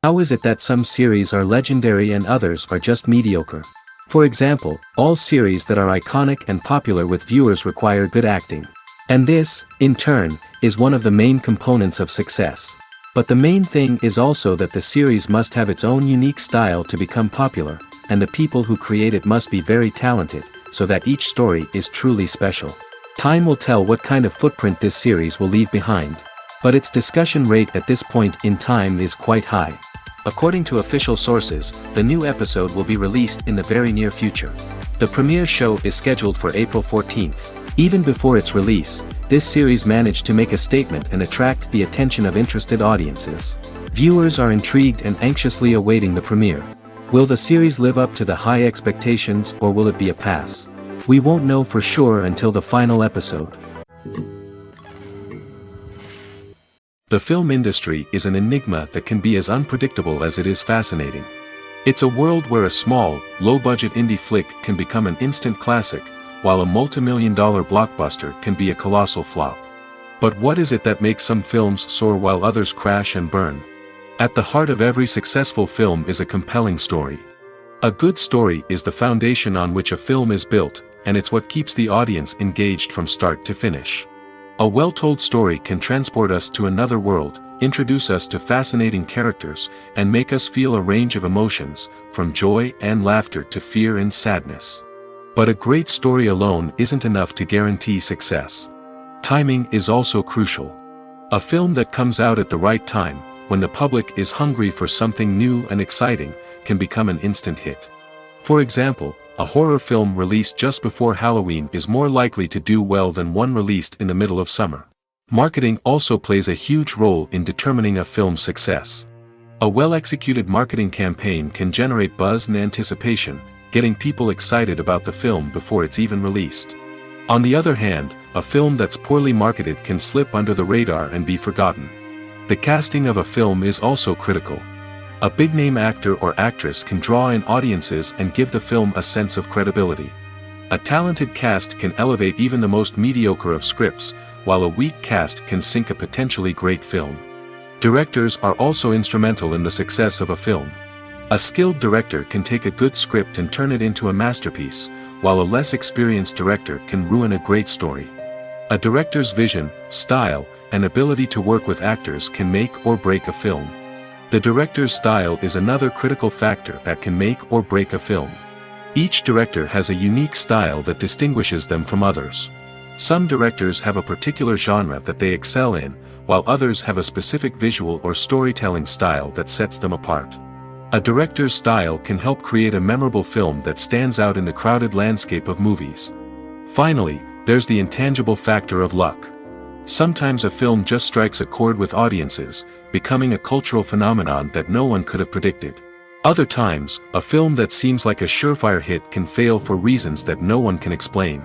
How is it that some series are legendary and others are just mediocre? For example, all series that are iconic and popular with viewers require good acting. And this, in turn, is one of the main components of success. But the main thing is also that the series must have its own unique style to become popular, and the people who create it must be very talented, so that each story is truly special. Time will tell what kind of footprint this series will leave behind. But its discussion rate at this point in time is quite high. According to official sources, the new episode will be released in the very near future. The premiere show is scheduled for April 14th. Even before its release, this series managed to make a statement and attract the attention of interested audiences. Viewers are intrigued and anxiously awaiting the premiere. Will the series live up to the high expectations, or will it be a pass? We won't know for sure until the final episode. The film industry is an enigma that can be as unpredictable as it is fascinating. It's a world where a small, low-budget indie flick can become an instant classic, while a multi-million-dollar blockbuster can be a colossal flop. But what is it that makes some films soar while others crash and burn? At the heart of every successful film is a compelling story. A good story is the foundation on which a film is built, and it's what keeps the audience engaged from start to finish. A well-told story can transport us to another world, introduce us to fascinating characters, and make us feel a range of emotions, from joy and laughter to fear and sadness. But a great story alone isn't enough to guarantee success. Timing is also crucial. A film that comes out at the right time, when the public is hungry for something new and exciting, can become an instant hit. For example, a horror film released just before Halloween is more likely to do well than one released in the middle of summer. Marketing also plays a huge role in determining a film's success. A well-executed marketing campaign can generate buzz and anticipation, getting people excited about the film before it's even released. On the other hand, a film that's poorly marketed can slip under the radar and be forgotten. The casting of a film is also critical. A big-name actor or actress can draw in audiences and give the film a sense of credibility. A talented cast can elevate even the most mediocre of scripts, while a weak cast can sink a potentially great film. Directors are also instrumental in the success of a film. A skilled director can take a good script and turn it into a masterpiece, while a less experienced director can ruin a great story. A director's vision, style, and ability to work with actors can make or break a film. The director's style is another critical factor that can make or break a film. Each director has a unique style that distinguishes them from others. Some directors have a particular genre that they excel in, while others have a specific visual or storytelling style that sets them apart. A director's style can help create a memorable film that stands out in the crowded landscape of movies. Finally, there's the intangible factor of luck. Sometimes a film just strikes a chord with audiences, becoming a cultural phenomenon that no one could have predicted. Other times, a film that seems like a surefire hit can fail for reasons that no one can explain.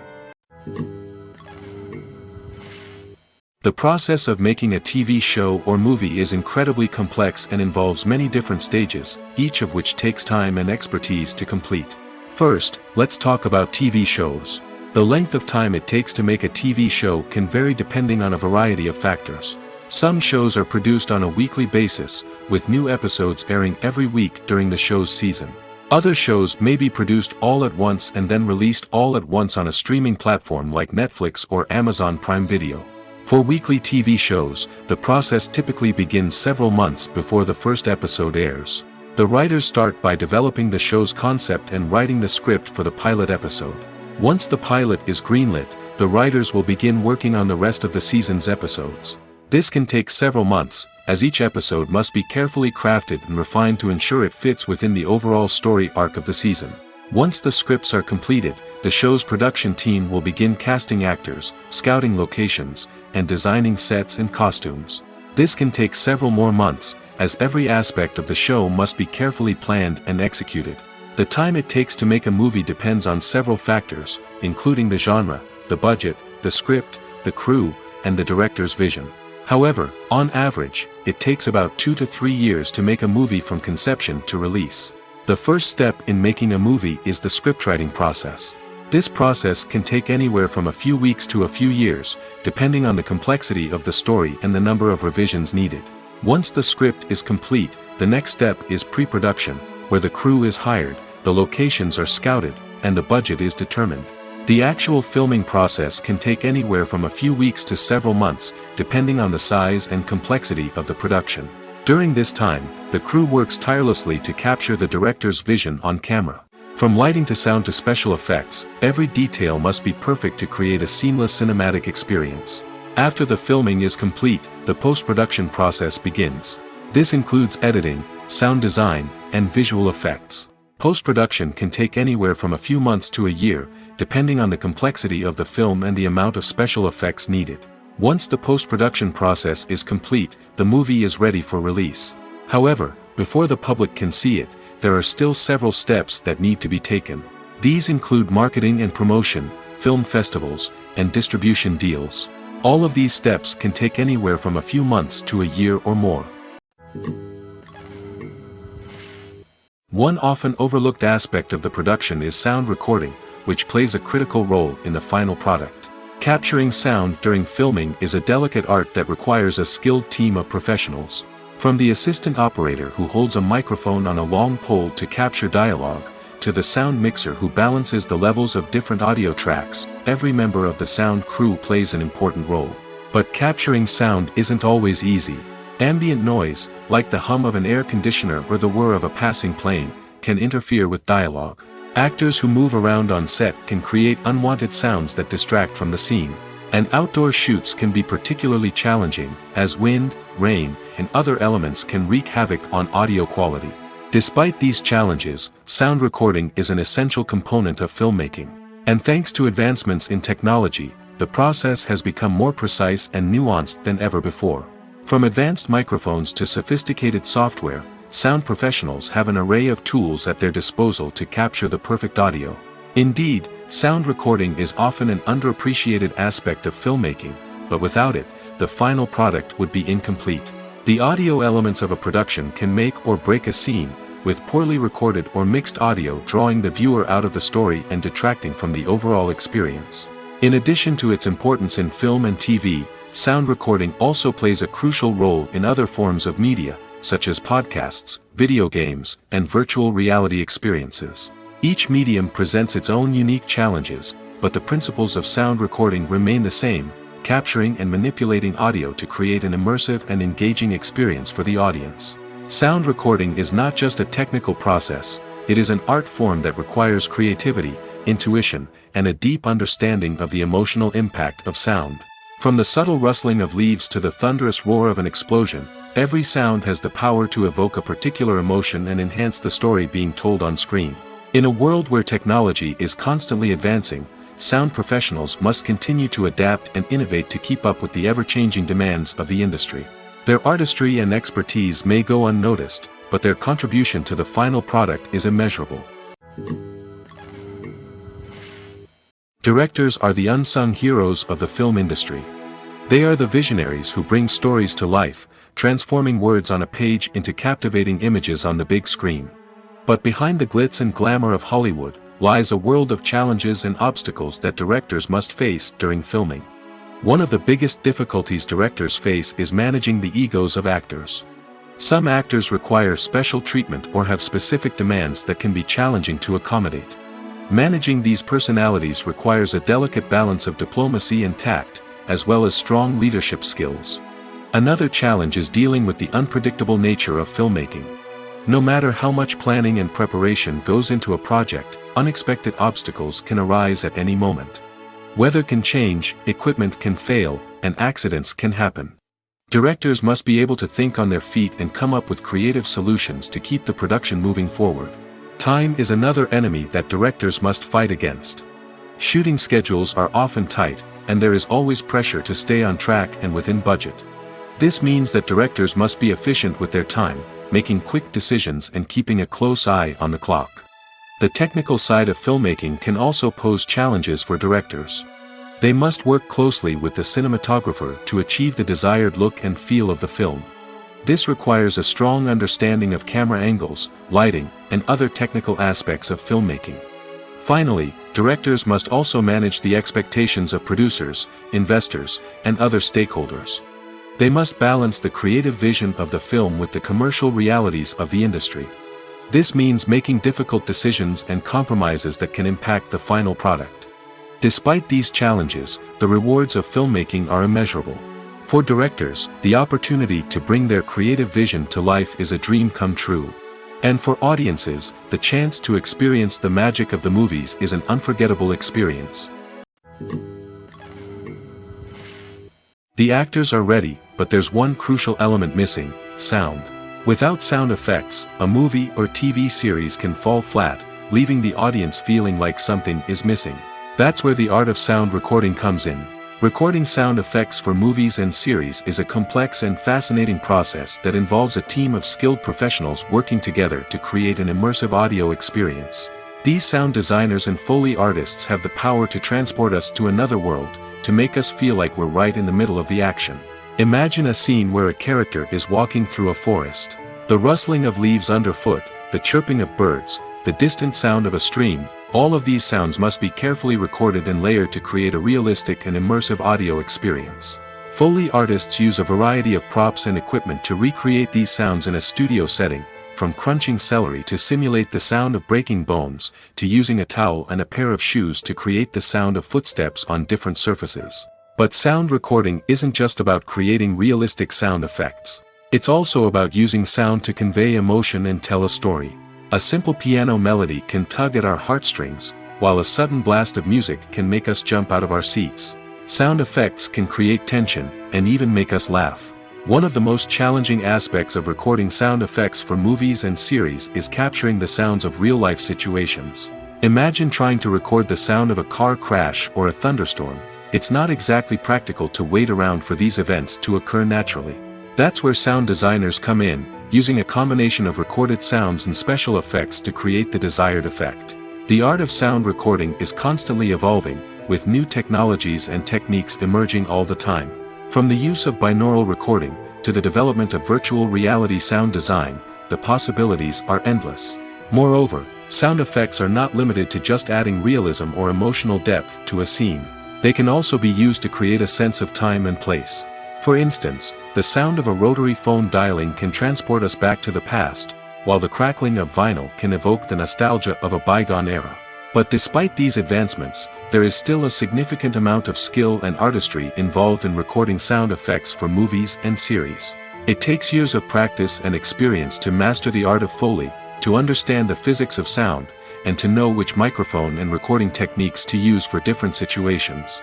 The process of making a TV show or movie is incredibly complex and involves many different stages, each of which takes time and expertise to complete. First, let's talk about TV shows. The length of time it takes to make a TV show can vary depending on a variety of factors. Some shows are produced on a weekly basis, with new episodes airing every week during the show's season. Other shows may be produced all at once and then released all at once on a streaming platform like Netflix or Amazon Prime Video. For weekly TV shows, the process typically begins several months before the first episode airs. The writers start by developing the show's concept and writing the script for the pilot episode. Once the pilot is greenlit, the writers will begin working on the rest of the season's episodes. This can take several months, as each episode must be carefully crafted and refined to ensure it fits within the overall story arc of the season. Once the scripts are completed, the show's production team will begin casting actors, scouting locations, and designing sets and costumes. This can take several more months, as every aspect of the show must be carefully planned and executed. The time it takes to make a movie depends on several factors, including the genre, the budget, the script, the crew, and the director's vision. However, on average, it takes about 2 to 3 years to make a movie from conception to release. The first step in making a movie is the scriptwriting process. This process can take anywhere from a few weeks to a few years, depending on the complexity of the story and the number of revisions needed. Once the script is complete, the next step is pre-production, where the crew is hired, the locations are scouted, and the budget is determined. The actual filming process can take anywhere from a few weeks to several months, depending on the size and complexity of the production. During this time, the crew works tirelessly to capture the director's vision on camera. From lighting to sound to special effects, every detail must be perfect to create a seamless cinematic experience. After the filming is complete, the post-production process begins. This includes editing, sound design, and visual effects. Post-production can take anywhere from a few months to a year, depending on the complexity of the film and the amount of special effects needed. Once the post-production process is complete, the movie is ready for release. However, before the public can see it, there are still several steps that need to be taken. These include marketing and promotion, film festivals, and distribution deals. All of these steps can take anywhere from a few months to a year or more. One often overlooked aspect of the production is sound recording, which plays a critical role in the final product. Capturing sound during filming is a delicate art that requires a skilled team of professionals. From the assistant operator who holds a microphone on a long pole to capture dialogue, to the sound mixer who balances the levels of different audio tracks, every member of the sound crew plays an important role. But capturing sound isn't always easy. Ambient noise, like the hum of an air conditioner or the whir of a passing plane, can interfere with dialogue. Actors who move around on set can create unwanted sounds that distract from the scene. And outdoor shoots can be particularly challenging, as wind, rain, and other elements can wreak havoc on audio quality. Despite these challenges, sound recording is an essential component of filmmaking. And thanks to advancements in technology, the process has become more precise and nuanced than ever before. From advanced microphones to sophisticated software, sound professionals have an array of tools at their disposal to capture the perfect audio. Indeed, sound recording is often an underappreciated aspect of filmmaking, but without it, the final product would be incomplete. The audio elements of a production can make or break a scene, with poorly recorded or mixed audio drawing the viewer out of the story and detracting from the overall experience. In addition to its importance in film and TV, sound recording also plays a crucial role in other forms of media, such as podcasts, video games, and virtual reality experiences. Each medium presents its own unique challenges, but the principles of sound recording remain the same, capturing and manipulating audio to create an immersive and engaging experience for the audience. Sound recording is not just a technical process, it is an art form that requires creativity, intuition, and a deep understanding of the emotional impact of sound. From the subtle rustling of leaves to the thunderous roar of an explosion, every sound has the power to evoke a particular emotion and enhance the story being told on screen. In a world where technology is constantly advancing, sound professionals must continue to adapt and innovate to keep up with the ever-changing demands of the industry. Their artistry and expertise may go unnoticed, but their contribution to the final product is immeasurable. Directors are the unsung heroes of the film industry. They are the visionaries who bring stories to life, transforming words on a page into captivating images on the big screen. But behind the glitz and glamour of Hollywood, lies a world of challenges and obstacles that directors must face during filming. One of the biggest difficulties directors face is managing the egos of actors. Some actors require special treatment or have specific demands that can be challenging to accommodate. Managing these personalities requires a delicate balance of diplomacy and tact, as well as strong leadership skills. Another challenge is dealing with the unpredictable nature of filmmaking. No matter how much planning and preparation goes into a project, unexpected obstacles can arise at any moment. Weather can change, equipment can fail, and accidents can happen. Directors must be able to think on their feet and come up with creative solutions to keep the production moving forward. Time is another enemy that directors must fight against. Shooting schedules are often tight, and there is always pressure to stay on track and within budget. This means that directors must be efficient with their time, making quick decisions and keeping a close eye on the clock. The technical side of filmmaking can also pose challenges for directors. They must work closely with the cinematographer to achieve the desired look and feel of the film. This requires a strong understanding of camera angles, lighting, and other technical aspects of filmmaking. Finally, directors must also manage the expectations of producers, investors, and other stakeholders. They must balance the creative vision of the film with the commercial realities of the industry. This means making difficult decisions and compromises that can impact the final product. Despite these challenges, the rewards of filmmaking are immeasurable. For directors, the opportunity to bring their creative vision to life is a dream come true. And for audiences, the chance to experience the magic of the movies is an unforgettable experience. The actors are ready, but there's one crucial element missing: sound. Without sound effects, a movie or TV series can fall flat, leaving the audience feeling like something is missing. That's where the art of sound recording comes in. Recording sound effects for movies and series is a complex and fascinating process that involves a team of skilled professionals working together to create an immersive audio experience. These sound designers and Foley artists have the power to transport us to another world, to make us feel like we're right in the middle of the action. Imagine a scene where a character is walking through a forest. The rustling of leaves underfoot, the chirping of birds, the distant sound of a stream, all of these sounds must be carefully recorded and layered to create a realistic and immersive audio experience. Foley artists use a variety of props and equipment to recreate these sounds in a studio setting, from crunching celery to simulate the sound of breaking bones, to using a towel and a pair of shoes to create the sound of footsteps on different surfaces. But sound recording isn't just about creating realistic sound effects. It's also about using sound to convey emotion and tell a story. A simple piano melody can tug at our heartstrings, while a sudden blast of music can make us jump out of our seats. Sound effects can create tension, and even make us laugh. One of the most challenging aspects of recording sound effects for movies and series is capturing the sounds of real-life situations. Imagine trying to record the sound of a car crash or a thunderstorm. It's not exactly practical to wait around for these events to occur naturally. That's where sound designers come in, using a combination of recorded sounds and special effects to create the desired effect. The art of sound recording is constantly evolving, with new technologies and techniques emerging all the time. From the use of binaural recording, to the development of virtual reality sound design, the possibilities are endless. Moreover, sound effects are not limited to just adding realism or emotional depth to a scene. They can also be used to create a sense of time and place. For instance, the sound of a rotary phone dialing can transport us back to the past, while the crackling of vinyl can evoke the nostalgia of a bygone era. But despite these advancements, there is still a significant amount of skill and artistry involved in recording sound effects for movies and series. It takes years of practice and experience to master the art of Foley, to understand the physics of sound, and to know which microphone and recording techniques to use for different situations.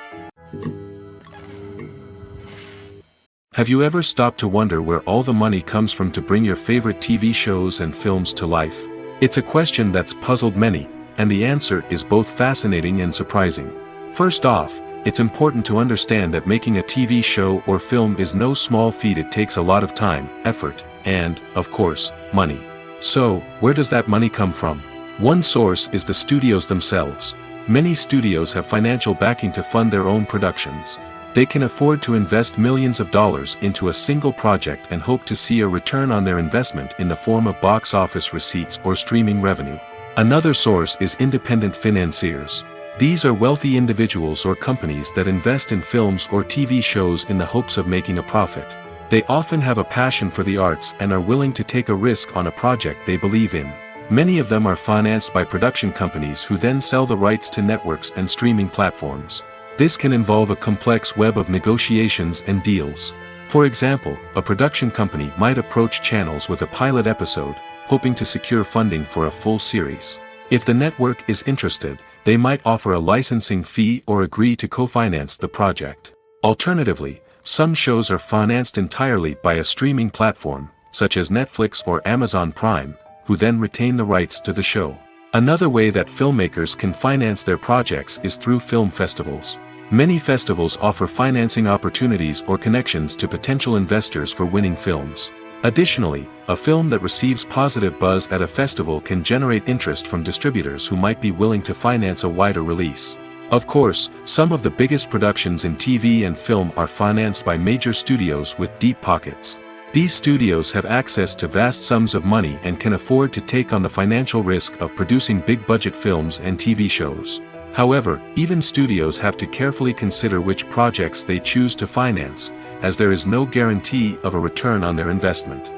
Have you ever stopped to wonder where all the money comes from to bring your favorite TV shows and films to life? It's a question that's puzzled many, and the answer is both fascinating and surprising. First off, it's important to understand that making a TV show or film is no small feat. It takes a lot of time, effort, and, of course, money. So, where does that money come from? One source is the studios themselves. Many studios have financial backing to fund their own productions. They can afford to invest millions of dollars into a single project and hope to see a return on their investment in the form of box office receipts or streaming revenue. Another source is independent financiers. These are wealthy individuals or companies that invest in films or TV shows in the hopes of making a profit. They often have a passion for the arts and are willing to take a risk on a project they believe in. Many of them are financed by production companies who then sell the rights to networks and streaming platforms. This can involve a complex web of negotiations and deals. For example, a production company might approach channels with a pilot episode, hoping to secure funding for a full series. If the network is interested, they might offer a licensing fee or agree to co-finance the project. Alternatively, some shows are financed entirely by a streaming platform, such as Netflix or Amazon Prime, who then retain the rights to the show. Another way that filmmakers can finance their projects is through film festivals. Many festivals offer financing opportunities or connections to potential investors for winning films. Additionally, a film that receives positive buzz at a festival can generate interest from distributors who might be willing to finance a wider release. Of course, some of the biggest productions in TV and film are financed by major studios with deep pockets. These studios have access to vast sums of money and can afford to take on the financial risk of producing big-budget films and TV shows. However, even studios have to carefully consider which projects they choose to finance, as there is no guarantee of a return on their investment.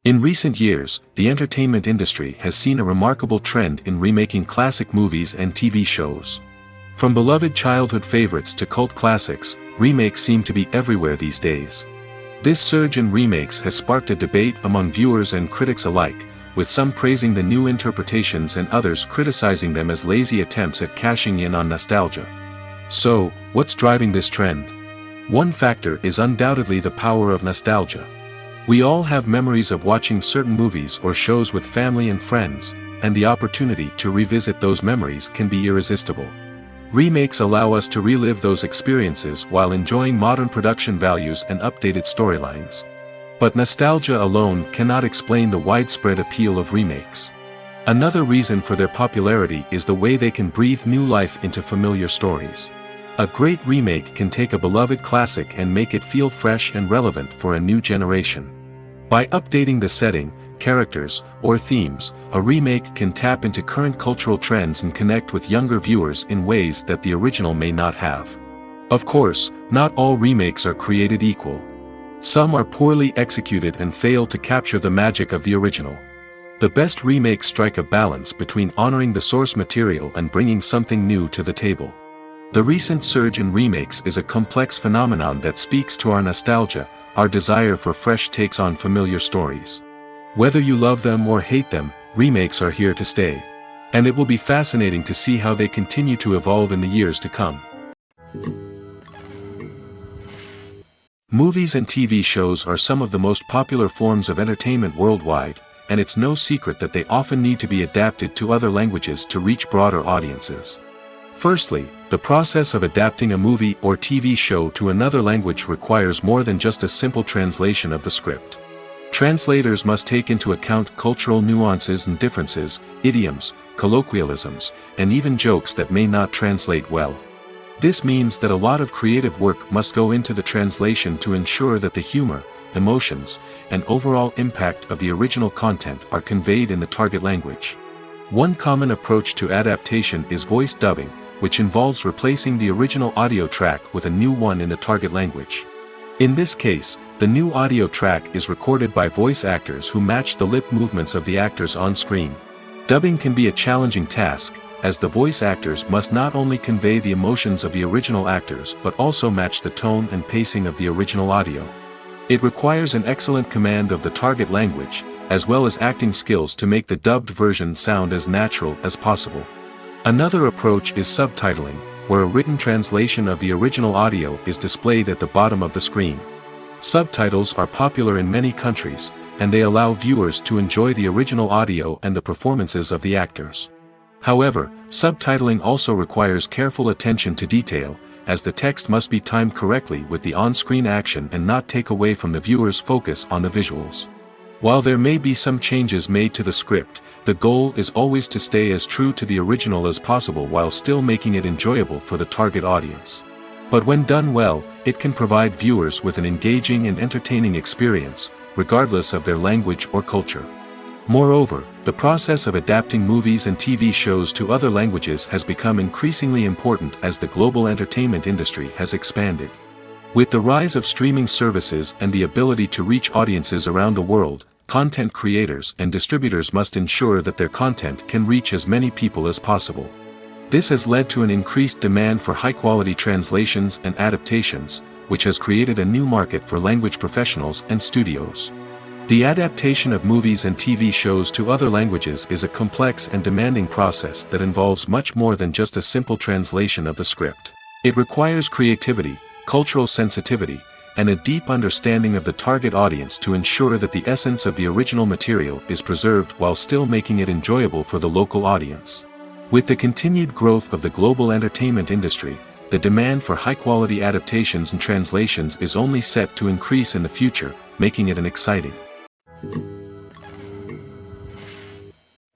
In recent years, the entertainment industry has seen a remarkable trend in remaking classic movies and TV shows. From beloved childhood favorites to cult classics, remakes seem to be everywhere these days. This surge in remakes has sparked a debate among viewers and critics alike, with some praising the new interpretations and others criticizing them as lazy attempts at cashing in on nostalgia. So, what's driving this trend? One factor is undoubtedly the power of nostalgia. We all have memories of watching certain movies or shows with family and friends, and the opportunity to revisit those memories can be irresistible. Remakes allow us to relive those experiences while enjoying modern production values and updated storylines. But nostalgia alone cannot explain the widespread appeal of remakes. Another reason for their popularity is the way they can breathe new life into familiar stories. A great remake can take a beloved classic and make it feel fresh and relevant for a new generation. By updating the setting, characters, or themes, a remake can tap into current cultural trends and connect with younger viewers in ways that the original may not have. Of course, not all remakes are created equal. Some are poorly executed and fail to capture the magic of the original. The best remakes strike a balance between honoring the source material and bringing something new to the table. The recent surge in remakes is a complex phenomenon that speaks to our nostalgia, our desire for fresh takes on familiar stories. Whether you love them or hate them, remakes are here to stay. And it will be fascinating to see how they continue to evolve in the years to come. Movies and TV shows are some of the most popular forms of entertainment worldwide, and it's no secret that they often need to be adapted to other languages to reach broader audiences. Firstly, the process of adapting a movie or TV show to another language requires more than just a simple translation of the script. Translators must take into account cultural nuances and differences, idioms, colloquialisms, and even jokes that may not translate well. This means that a lot of creative work must go into the translation to ensure that the humor, emotions, and overall impact of the original content are conveyed in the target language. One common approach to adaptation is voice dubbing, which involves replacing the original audio track with a new one in the target language. In this case, the new audio track is recorded by voice actors who match the lip movements of the actors on screen. Dubbing can be a challenging task, as the voice actors must not only convey the emotions of the original actors but also match the tone and pacing of the original audio. It requires an excellent command of the target language, as well as acting skills to make the dubbed version sound as natural as possible. Another approach is subtitling, where a written translation of the original audio is displayed at the bottom of the screen. Subtitles are popular in many countries, and they allow viewers to enjoy the original audio and the performances of the actors. However, subtitling also requires careful attention to detail, as the text must be timed correctly with the on-screen action and not take away from the viewer's focus on the visuals. While there may be some changes made to the script, the goal is always to stay as true to the original as possible while still making it enjoyable for the target audience. But when done well, it can provide viewers with an engaging and entertaining experience, regardless of their language or culture. Moreover, the process of adapting movies and TV shows to other languages has become increasingly important as the global entertainment industry has expanded. With the rise of streaming services and the ability to reach audiences around the world, content creators and distributors must ensure that their content can reach as many people as possible. This has led to an increased demand for high-quality translations and adaptations, which has created a new market for language professionals and studios. The adaptation of movies and TV shows to other languages is a complex and demanding process that involves much more than just a simple translation of the script. It requires creativity, cultural sensitivity, and a deep understanding of the target audience to ensure that the essence of the original material is preserved while still making it enjoyable for the local audience. With the continued growth of the global entertainment industry, the demand for high-quality adaptations and translations is only set to increase in the future, making it an exciting.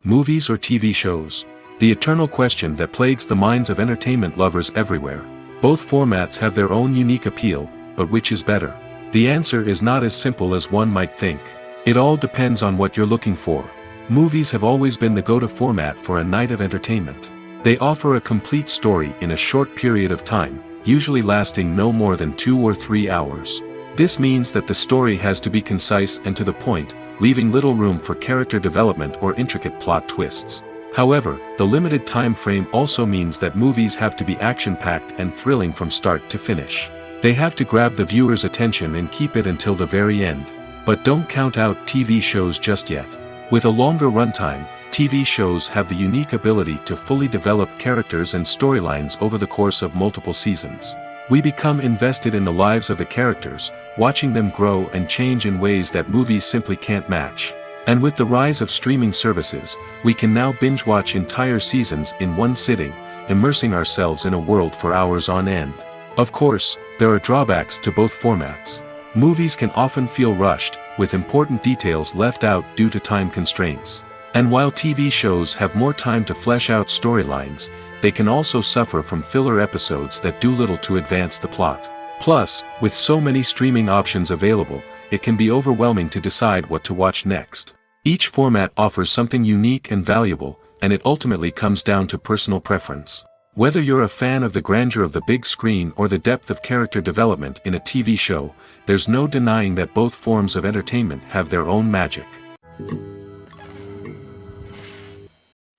Movies or TV shows? The eternal question that plagues the minds of entertainment lovers everywhere. Both formats have their own unique appeal, but which is better? The answer is not as simple as one might think. It all depends on what you're looking for. Movies have always been the go-to format for a night of entertainment. They offer a complete story in a short period of time, usually lasting no more than 2 or 3 hours. This means that the story has to be concise and to the point, leaving little room for character development or intricate plot twists. However, the limited time frame also means that movies have to be action-packed and thrilling from start to finish. They have to grab the viewer's attention and keep it until the very end. But don't count out TV shows just yet. With a longer runtime, TV shows have the unique ability to fully develop characters and storylines over the course of multiple seasons. We become invested in the lives of the characters, watching them grow and change in ways that movies simply can't match. And with the rise of streaming services, we can now binge-watch entire seasons in one sitting, immersing ourselves in a world for hours on end. Of course, there are drawbacks to both formats. Movies can often feel rushed, with important details left out due to time constraints. And while TV shows have more time to flesh out storylines, they can also suffer from filler episodes that do little to advance the plot. Plus, with so many streaming options available, it can be overwhelming to decide what to watch next. Each format offers something unique and valuable, and it ultimately comes down to personal preference. Whether you're a fan of the grandeur of the big screen or the depth of character development in a TV show, there's no denying that both forms of entertainment have their own magic.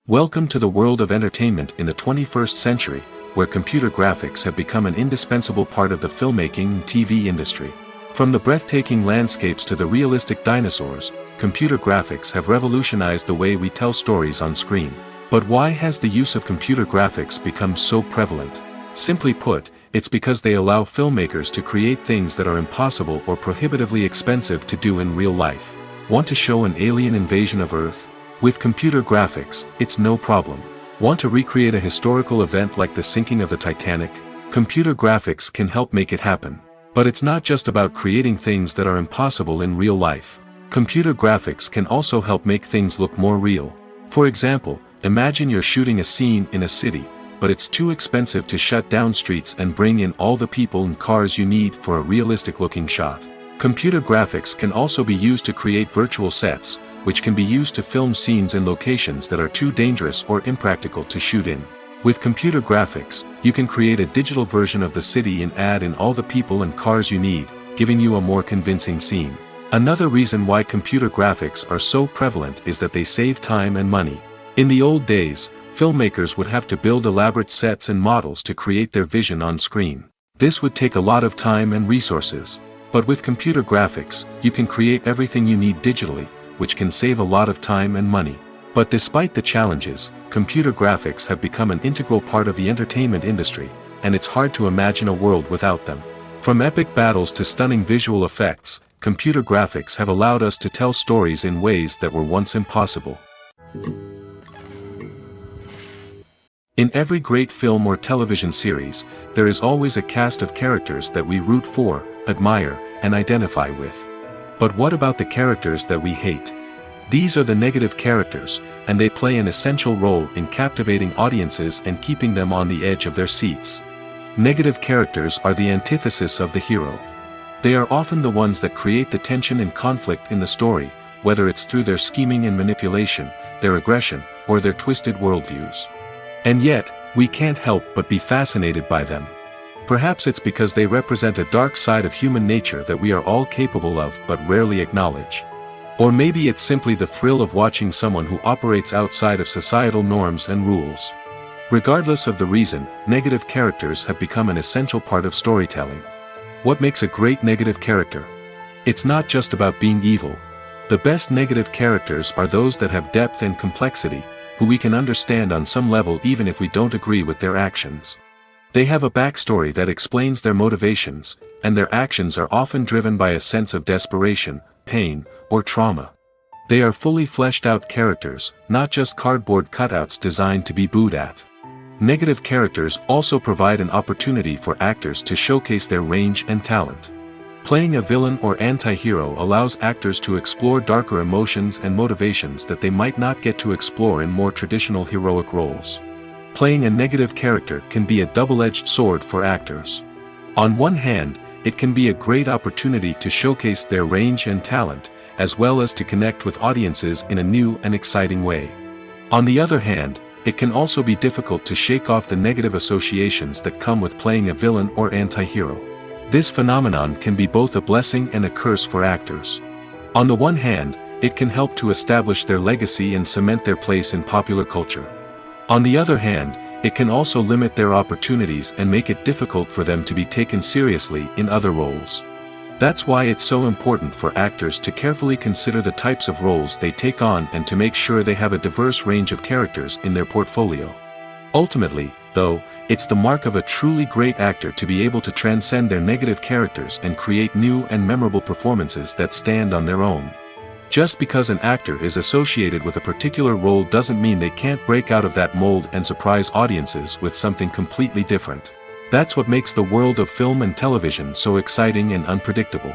Welcome to the world of entertainment in the 21st century, where computer graphics have become an indispensable part of the filmmaking and TV industry. From the breathtaking landscapes to the realistic dinosaurs, computer graphics have revolutionized the way we tell stories on screen. But why has the use of computer graphics become so prevalent? Simply put, it's because they allow filmmakers to create things that are impossible or prohibitively expensive to do in real life. Want to show an alien invasion of Earth? With computer graphics, it's no problem. Want to recreate a historical event like the sinking of the Titanic? Computer graphics can help make it happen. But it's not just about creating things that are impossible in real life. Computer graphics can also help make things look more real. For example, imagine you're shooting a scene in a city, but it's too expensive to shut down streets and bring in all the people and cars you need for a realistic-looking shot. Computer graphics can also be used to create virtual sets, which can be used to film scenes in locations that are too dangerous or impractical to shoot in. With computer graphics, you can create a digital version of the city and add in all the people and cars you need, giving you a more convincing scene. Another reason why computer graphics are so prevalent is that they save time and money. In the old days, filmmakers would have to build elaborate sets and models to create their vision on screen. This would take a lot of time and resources. But with computer graphics, you can create everything you need digitally, which can save a lot of time and money. But despite the challenges, computer graphics have become an integral part of the entertainment industry, and it's hard to imagine a world without them. From epic battles to stunning visual effects, computer graphics have allowed us to tell stories in ways that were once impossible. In every great film or television series, there is always a cast of characters that we root for, admire, and identify with. But what about the characters that we hate? These are the negative characters, and they play an essential role in captivating audiences and keeping them on the edge of their seats. Negative characters are the antithesis of the hero. They are often the ones that create the tension and conflict in the story, whether it's through their scheming and manipulation, their aggression, or their twisted worldviews. And yet, we can't help but be fascinated by them. Perhaps it's because they represent a dark side of human nature that we are all capable of but rarely acknowledge. Or maybe it's simply the thrill of watching someone who operates outside of societal norms and rules. Regardless of the reason, negative characters have become an essential part of storytelling. What makes a great negative character? It's not just about being evil. The best negative characters are those that have depth and complexity, who we can understand on some level even if we don't agree with their actions. They have a backstory that explains their motivations, and their actions are often driven by a sense of desperation, pain, or trauma. They are fully fleshed out characters, not just cardboard cutouts designed to be booed at. Negative characters also provide an opportunity for actors to showcase their range and talent. Playing a villain or anti-hero allows actors to explore darker emotions and motivations that they might not get to explore in more traditional heroic roles. Playing a negative character can be a double-edged sword for actors. On one hand, it can be a great opportunity to showcase their range and talent, as well as to connect with audiences in a new and exciting way. On the other hand, it can also be difficult to shake off the negative associations that come with playing a villain or anti-hero. This phenomenon can be both a blessing and a curse for actors. On the one hand, it can help to establish their legacy and cement their place in popular culture. On the other hand, it can also limit their opportunities and make it difficult for them to be taken seriously in other roles. That's why it's so important for actors to carefully consider the types of roles they take on and to make sure they have a diverse range of characters in their portfolio. Ultimately, though, it's the mark of a truly great actor to be able to transcend their negative characters and create new and memorable performances that stand on their own. Just because an actor is associated with a particular role doesn't mean they can't break out of that mold and surprise audiences with something completely different. That's what makes the world of film and television so exciting and unpredictable.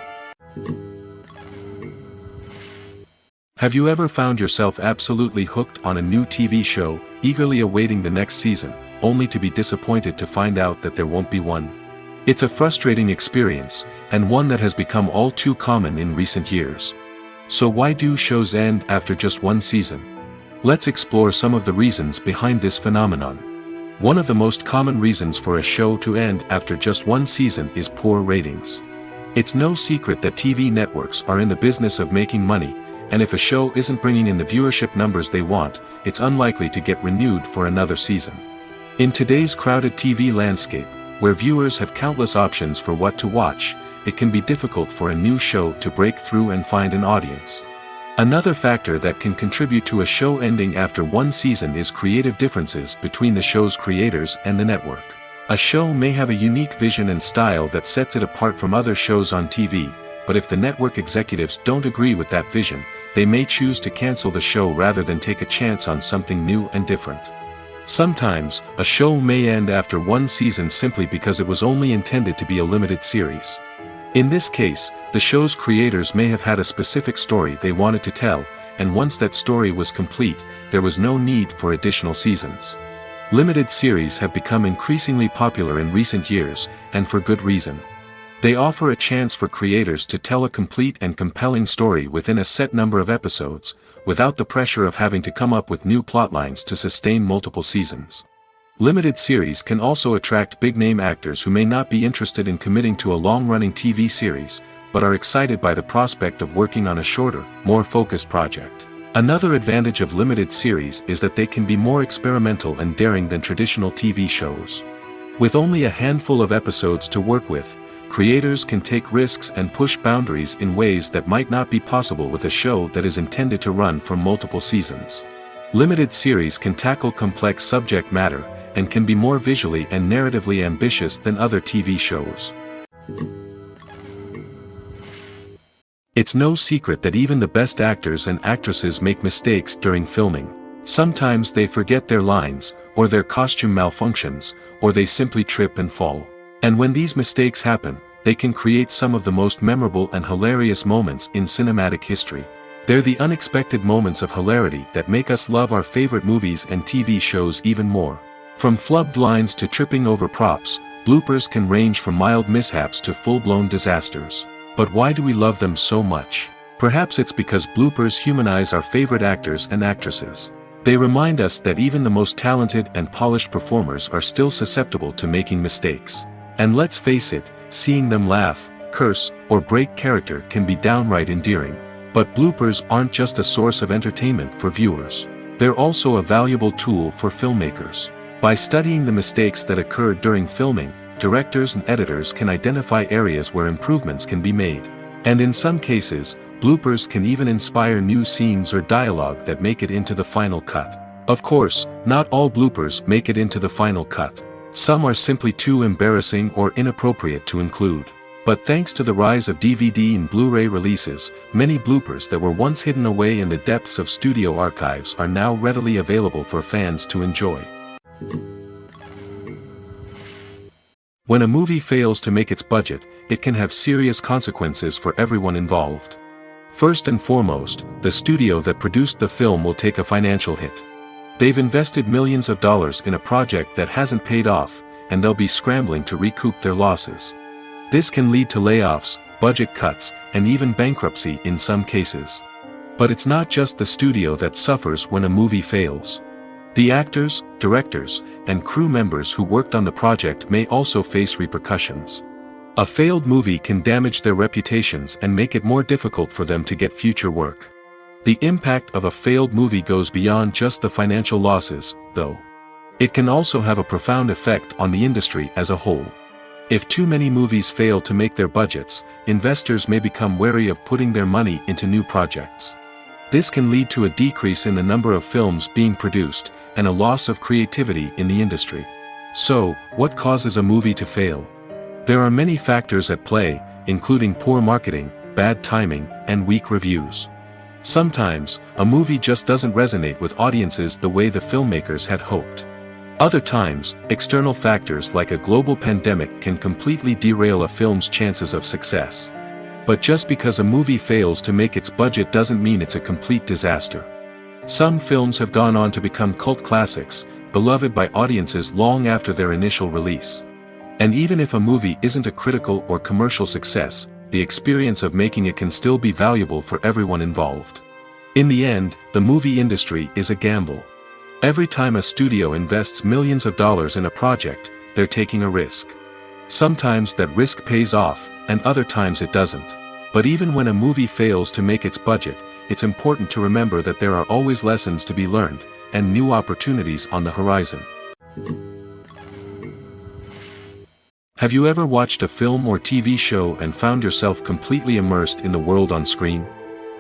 Have you ever found yourself absolutely hooked on a new TV show, eagerly awaiting the next season, only to be disappointed to find out that there won't be one? It's a frustrating experience, and one that has become all too common in recent years. So why do shows end after just one season? Let's explore some of the reasons behind this phenomenon. One of the most common reasons for a show to end after just one season is poor ratings. It's no secret that TV networks are in the business of making money, and if a show isn't bringing in the viewership numbers they want, it's unlikely to get renewed for another season. In today's crowded TV landscape, where viewers have countless options for what to watch, it can be difficult for a new show to break through and find an audience. Another factor that can contribute to a show ending after one season is creative differences between the show's creators and the network. A show may have a unique vision and style that sets it apart from other shows on TV, but if the network executives don't agree with that vision, they may choose to cancel the show rather than take a chance on something new and different. Sometimes, a show may end after one season simply because it was only intended to be a limited series. In this case, the show's creators may have had a specific story they wanted to tell, and once that story was complete, there was no need for additional seasons. Limited series have become increasingly popular in recent years, and for good reason. They offer a chance for creators to tell a complete and compelling story within a set number of episodes, without the pressure of having to come up with new plotlines to sustain multiple seasons. Limited series can also attract big-name actors who may not be interested in committing to a long-running TV series, but are excited by the prospect of working on a shorter, more focused project. Another advantage of limited series is that they can be more experimental and daring than traditional TV shows. With only a handful of episodes to work with, creators can take risks and push boundaries in ways that might not be possible with a show that is intended to run for multiple seasons. Limited series can tackle complex subject matter, and can be more visually and narratively ambitious than other TV shows. It's no secret that even the best actors and actresses make mistakes during filming. Sometimes they forget their lines, or their costume malfunctions, or they simply trip and fall. And when these mistakes happen, they can create some of the most memorable and hilarious moments in cinematic history. They're the unexpected moments of hilarity that make us love our favorite movies and TV shows even more. From flubbed lines to tripping over props, bloopers can range from mild mishaps to full-blown disasters. But why do we love them so much? Perhaps it's because bloopers humanize our favorite actors and actresses. They remind us that even the most talented and polished performers are still susceptible to making mistakes. And let's face it, seeing them laugh, curse, or break character can be downright endearing. But bloopers aren't just a source of entertainment for viewers. They're also a valuable tool for filmmakers. By studying the mistakes that occurred during filming, directors and editors can identify areas where improvements can be made. And in some cases, bloopers can even inspire new scenes or dialogue that make it into the final cut. Of course, not all bloopers make it into the final cut. Some are simply too embarrassing or inappropriate to include. But thanks to the rise of DVD and Blu-ray releases, many bloopers that were once hidden away in the depths of studio archives are now readily available for fans to enjoy. When a movie fails to make its budget, it can have serious consequences for everyone involved. First and foremost, the studio that produced the film will take a financial hit. They've invested millions of dollars in a project that hasn't paid off, and they'll be scrambling to recoup their losses. This can lead to layoffs, budget cuts, and even bankruptcy in some cases. But it's not just the studio that suffers when a movie fails. The actors, directors, and crew members who worked on the project may also face repercussions. A failed movie can damage their reputations and make it more difficult for them to get future work. The impact of a failed movie goes beyond just the financial losses, though. It can also have a profound effect on the industry as a whole. If too many movies fail to make their budgets, investors may become wary of putting their money into new projects. This can lead to a decrease in the number of films being produced, and a loss of creativity in the industry. So, what causes a movie to fail? There are many factors at play, including poor marketing, bad timing, and weak reviews. Sometimes, a movie just doesn't resonate with audiences the way the filmmakers had hoped. Other times, external factors like a global pandemic can completely derail a film's chances of success. But just because a movie fails to make its budget doesn't mean it's a complete disaster. Some films have gone on to become cult classics, beloved by audiences long after their initial release. And even if a movie isn't a critical or commercial success, the experience of making it can still be valuable for everyone involved. In the end, the movie industry is a gamble. Every time a studio invests millions of dollars in a project, they're taking a risk. Sometimes that risk pays off, and other times it doesn't. But even when a movie fails to make its budget, it's important to remember that there are always lessons to be learned, and new opportunities on the horizon. Have you ever watched a film or TV show and found yourself completely immersed in the world on screen?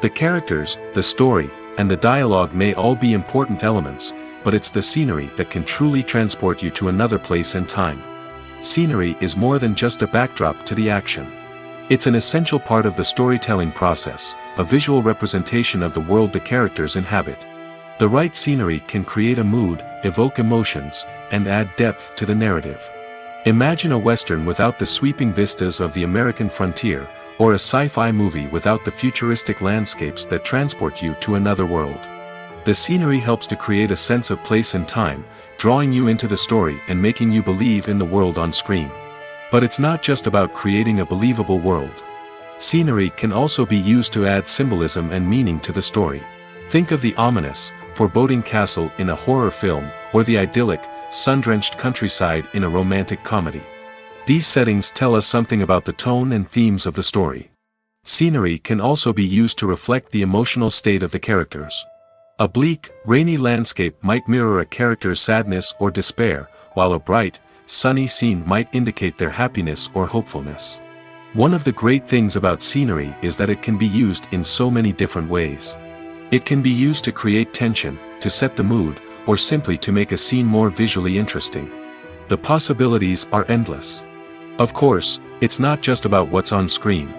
The characters, the story, and the dialogue may all be important elements, but it's the scenery that can truly transport you to another place and time. Scenery is more than just a backdrop to the action. It's an essential part of the storytelling process, a visual representation of the world the characters inhabit. The right scenery can create a mood, evoke emotions, and add depth to the narrative. Imagine a Western without the sweeping vistas of the American frontier, or a sci-fi movie without the futuristic landscapes that transport you to another world. The scenery helps to create a sense of place and time, drawing you into the story and making you believe in the world on screen. But it's not just about creating a believable world. Scenery can also be used to add symbolism and meaning to the story. Think of the ominous, foreboding castle in a horror film, or the idyllic, sun-drenched countryside in a romantic comedy. These settings tell us something about the tone and themes of the story. Scenery can also be used to reflect the emotional state of the characters. A bleak, rainy landscape might mirror a character's sadness or despair, while a bright, sunny scene might indicate their happiness or hopefulness. One of the great things about scenery is that it can be used in so many different ways. It can be used to create tension, to set the mood, or simply to make a scene more visually interesting. The possibilities are endless. Of course, it's not just about what's on screen.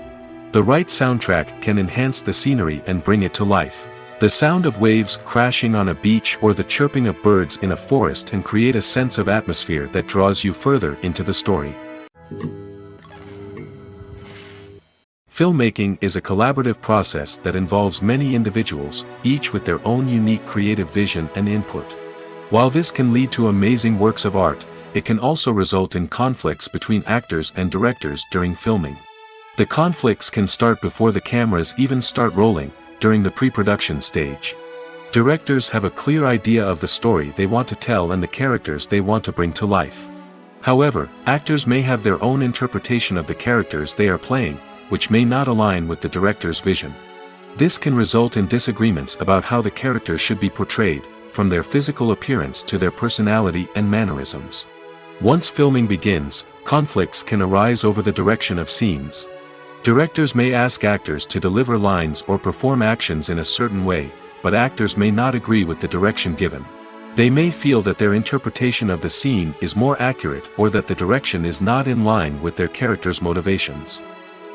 The right soundtrack can enhance the scenery and bring it to life. The sound of waves crashing on a beach or the chirping of birds in a forest can create a sense of atmosphere that draws you further into the story. Filmmaking is a collaborative process that involves many individuals, each with their own unique creative vision and input. While this can lead to amazing works of art, it can also result in conflicts between actors and directors during filming. The conflicts can start before the cameras even start rolling, during the pre-production stage. Directors have a clear idea of the story they want to tell and the characters they want to bring to life. However, actors may have their own interpretation of the characters they are playing, which may not align with the director's vision. This can result in disagreements about how the characters should be portrayed, from their physical appearance to their personality and mannerisms. Once filming begins, conflicts can arise over the direction of scenes. Directors may ask actors to deliver lines or perform actions in a certain way, but actors may not agree with the direction given. They may feel that their interpretation of the scene is more accurate or that the direction is not in line with their character's motivations.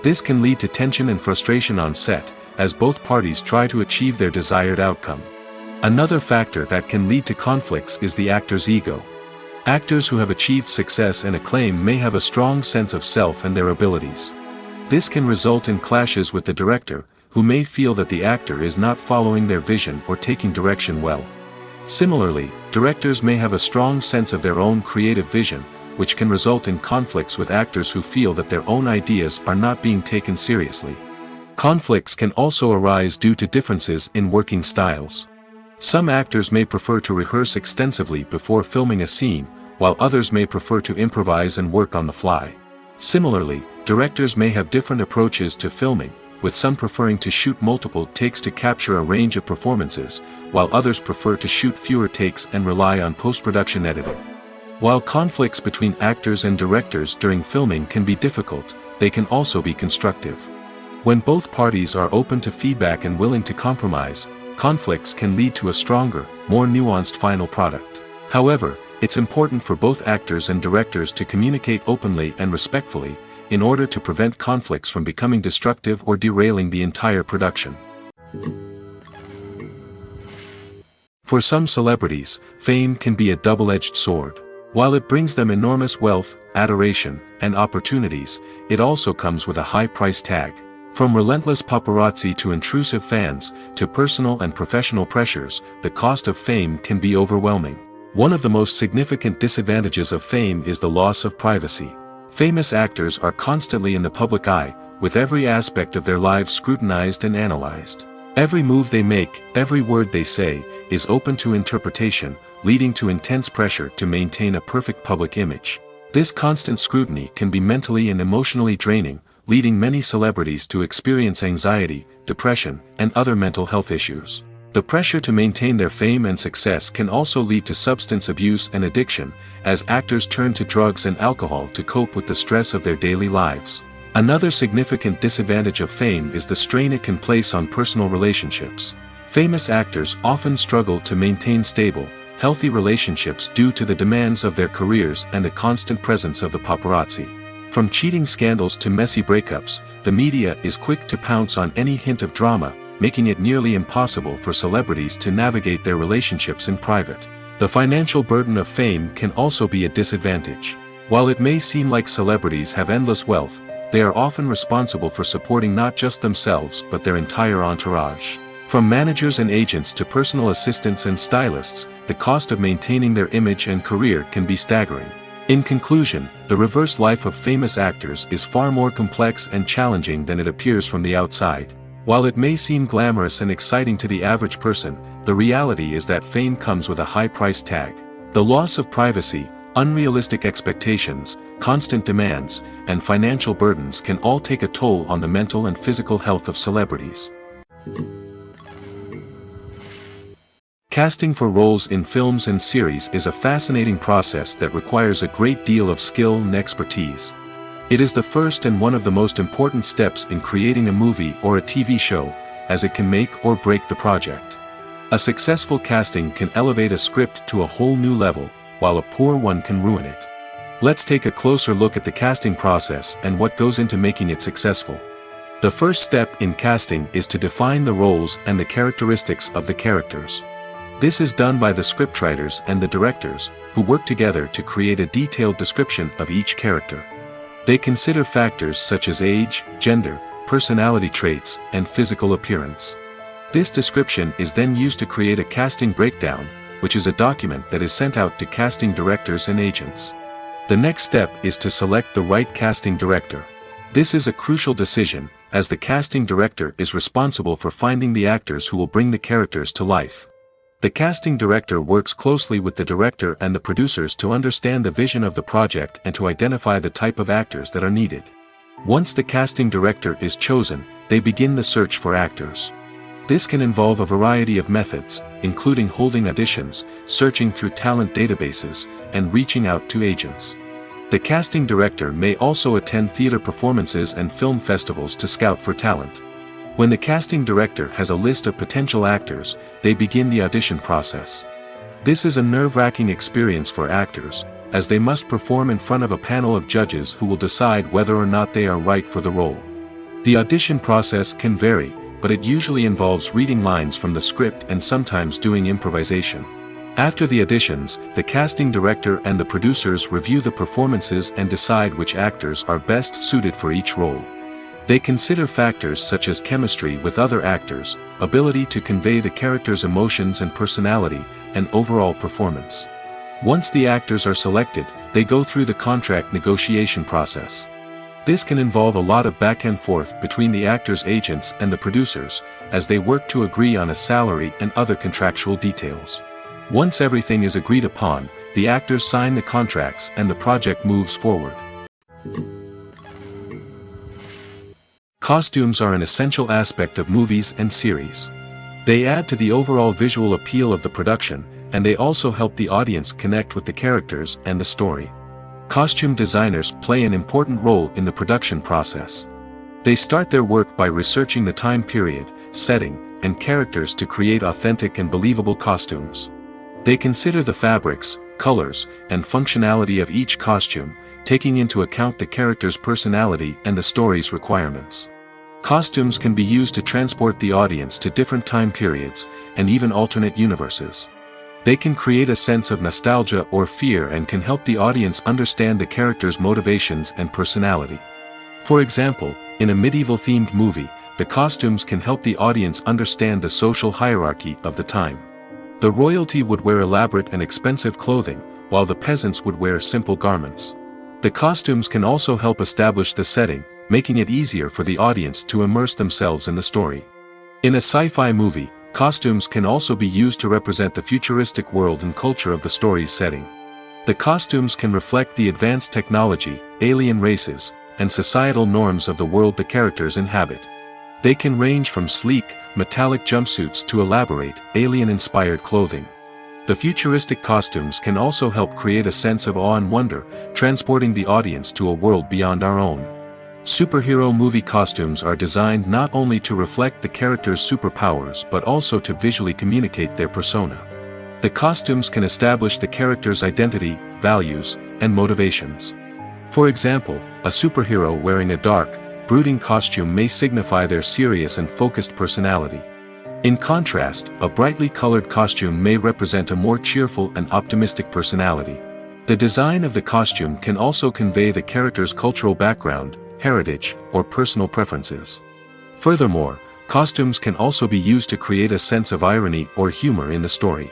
This can lead to tension and frustration on set, as both parties try to achieve their desired outcome. Another factor that can lead to conflicts is the actor's ego. Actors who have achieved success and acclaim may have a strong sense of self and their abilities. This can result in clashes with the director, who may feel that the actor is not following their vision or taking direction well. Similarly, directors may have a strong sense of their own creative vision, which can result in conflicts with actors who feel that their own ideas are not being taken seriously. Conflicts can also arise due to differences in working styles. Some actors may prefer to rehearse extensively before filming a scene, while others may prefer to improvise and work on the fly. Similarly, directors may have different approaches to filming, with some preferring to shoot multiple takes to capture a range of performances, while others prefer to shoot fewer takes and rely on post-production editing. While conflicts between actors and directors during filming can be difficult, they can also be constructive. When both parties are open to feedback and willing to compromise, conflicts can lead to a stronger, more nuanced final product. However, it's important for both actors and directors to communicate openly and respectfully, in order to prevent conflicts from becoming destructive or derailing the entire production. For some celebrities, fame can be a double-edged sword. While it brings them enormous wealth, adoration, and opportunities, it also comes with a high price tag. From relentless paparazzi to intrusive fans, to personal and professional pressures, the cost of fame can be overwhelming. One of the most significant disadvantages of fame is the loss of privacy. Famous actors are constantly in the public eye, with every aspect of their lives scrutinized and analyzed. Every move they make, every word they say, is open to interpretation, leading to intense pressure to maintain a perfect public image. This constant scrutiny can be mentally and emotionally draining, leading many celebrities to experience anxiety, depression, and other mental health issues. The pressure to maintain their fame and success can also lead to substance abuse and addiction, as actors turn to drugs and alcohol to cope with the stress of their daily lives. Another significant disadvantage of fame is the strain it can place on personal relationships. Famous actors often struggle to maintain stable, healthy relationships due to the demands of their careers and the constant presence of the paparazzi. From cheating scandals to messy breakups, the media is quick to pounce on any hint of drama, making it nearly impossible for celebrities to navigate their relationships in private. The financial burden of fame can also be a disadvantage. While it may seem like celebrities have endless wealth, they are often responsible for supporting not just themselves but their entire entourage. From managers and agents to personal assistants and stylists, the cost of maintaining their image and career can be staggering. In conclusion, the reverse life of famous actors is far more complex and challenging than it appears from the outside. While it may seem glamorous and exciting to the average person, the reality is that fame comes with a high price tag. The loss of privacy, unrealistic expectations, constant demands, and financial burdens can all take a toll on the mental and physical health of celebrities. Casting for roles in films and series is a fascinating process that requires a great deal of skill and expertise. It is the first and one of the most important steps in creating a movie or a TV show, as it can make or break the project. A successful casting can elevate a script to a whole new level, while a poor one can ruin it. Let's take a closer look at the casting process and what goes into making it successful. The first step in casting is to define the roles and the characteristics of the characters. This is done by the scriptwriters and the directors, who work together to create a detailed description of each character. They consider factors such as age, gender, personality traits, and physical appearance. This description is then used to create a casting breakdown, which is a document that is sent out to casting directors and agents. The next step is to select the right casting director. This is a crucial decision, as the casting director is responsible for finding the actors who will bring the characters to life. The casting director works closely with the director and the producers to understand the vision of the project and to identify the type of actors that are needed. Once the casting director is chosen, they begin the search for actors. This can involve a variety of methods, including holding auditions, searching through talent databases, and reaching out to agents. The casting director may also attend theater performances and film festivals to scout for talent. When the casting director has a list of potential actors, they begin the audition process. This is a nerve-wracking experience for actors, as they must perform in front of a panel of judges who will decide whether or not they are right for the role. The audition process can vary, but it usually involves reading lines from the script and sometimes doing improvisation. After the auditions, the casting director and the producers review the performances and decide which actors are best suited for each role. They consider factors such as chemistry with other actors, ability to convey the character's emotions and personality, and overall performance. Once the actors are selected, they go through the contract negotiation process. This can involve a lot of back and forth between the actors' agents and the producers, as they work to agree on a salary and other contractual details. Once everything is agreed upon, the actors sign the contracts and the project moves forward. Costumes are an essential aspect of movies and series. They add to the overall visual appeal of the production, and they also help the audience connect with the characters and the story. Costume designers play an important role in the production process. They start their work by researching the time period, setting, and characters to create authentic and believable costumes. They consider the fabrics, colors, and functionality of each costume, taking into account the character's personality and the story's requirements. Costumes can be used to transport the audience to different time periods, and even alternate universes. They can create a sense of nostalgia or fear and can help the audience understand the character's motivations and personality. For example, in a medieval-themed movie, the costumes can help the audience understand the social hierarchy of the time. The royalty would wear elaborate and expensive clothing, while the peasants would wear simple garments. The costumes can also help establish the setting, making it easier for the audience to immerse themselves in the story. In a sci-fi movie, costumes can also be used to represent the futuristic world and culture of the story's setting. The costumes can reflect the advanced technology, alien races, and societal norms of the world the characters inhabit. They can range from sleek, metallic jumpsuits to elaborate, alien-inspired clothing. The futuristic costumes can also help create a sense of awe and wonder, transporting the audience to a world beyond our own. Superhero movie costumes are designed not only to reflect the character's superpowers but also to visually communicate their persona. The costumes can establish the character's identity, values, and motivations. For example, a superhero wearing a dark, brooding costume may signify their serious and focused personality. In contrast, a brightly colored costume may represent a more cheerful and optimistic personality. The design of the costume can also convey the character's cultural background, heritage, or personal preferences. Furthermore, costumes can also be used to create a sense of irony or humor in the story.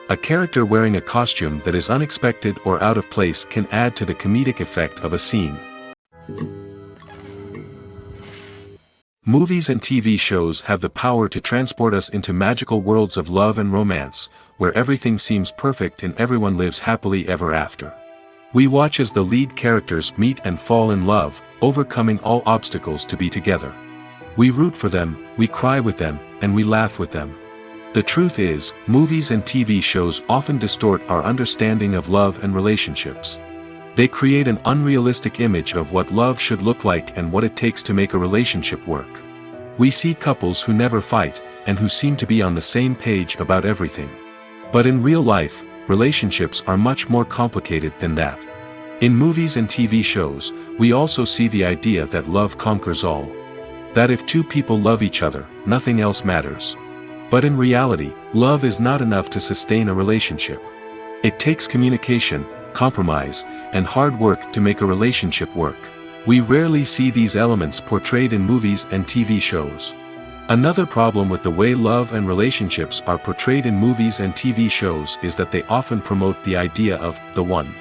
A character wearing a costume that is unexpected or out of place can add to the comedic effect of a scene. Movies and TV shows have the power to transport us into magical worlds of love and romance, where everything seems perfect and everyone lives happily ever after. We watch as the lead characters meet and fall in love, overcoming all obstacles to be together. We root for them, we cry with them, and we laugh with them. The truth is, movies and TV shows often distort our understanding of love and relationships. They create an unrealistic image of what love should look like and what it takes to make a relationship work. We see couples who never fight, and who seem to be on the same page about everything. But in real life, relationships are much more complicated than that. In movies and TV shows, we also see the idea that love conquers all. That if two people love each other, nothing else matters. But in reality, love is not enough to sustain a relationship. It takes communication, compromise, and hard work to make a relationship work. We rarely see these elements portrayed in movies and TV shows. Another problem with the way love and relationships are portrayed in movies and TV shows is that they often promote the idea of the one.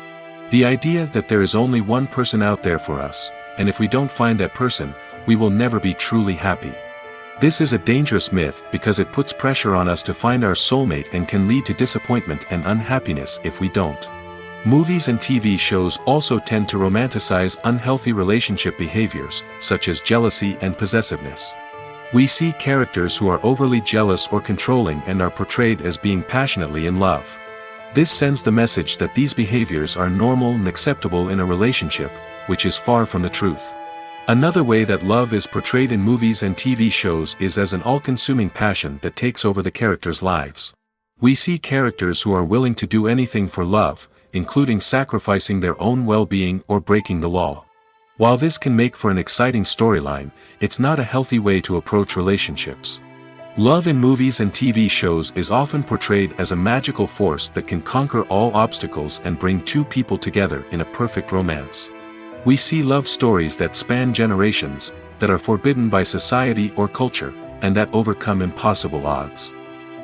The idea that there is only one person out there for us, and if we don't find that person, we will never be truly happy. This is a dangerous myth because it puts pressure on us to find our soulmate and can lead to disappointment and unhappiness if we don't. Movies and TV shows also tend to romanticize unhealthy relationship behaviors, such as jealousy and possessiveness. We see characters who are overly jealous or controlling and are portrayed as being passionately in love. This sends the message that these behaviors are normal and acceptable in a relationship, which is far from the truth. Another way that love is portrayed in movies and TV shows is as an all-consuming passion that takes over the characters' lives. We see characters who are willing to do anything for love, including sacrificing their own well-being or breaking the law. While this can make for an exciting storyline, it's not a healthy way to approach relationships. Love in movies and TV shows is often portrayed as a magical force that can conquer all obstacles and bring two people together in a perfect romance. We see love stories that span generations, that are forbidden by society or culture, and that overcome impossible odds.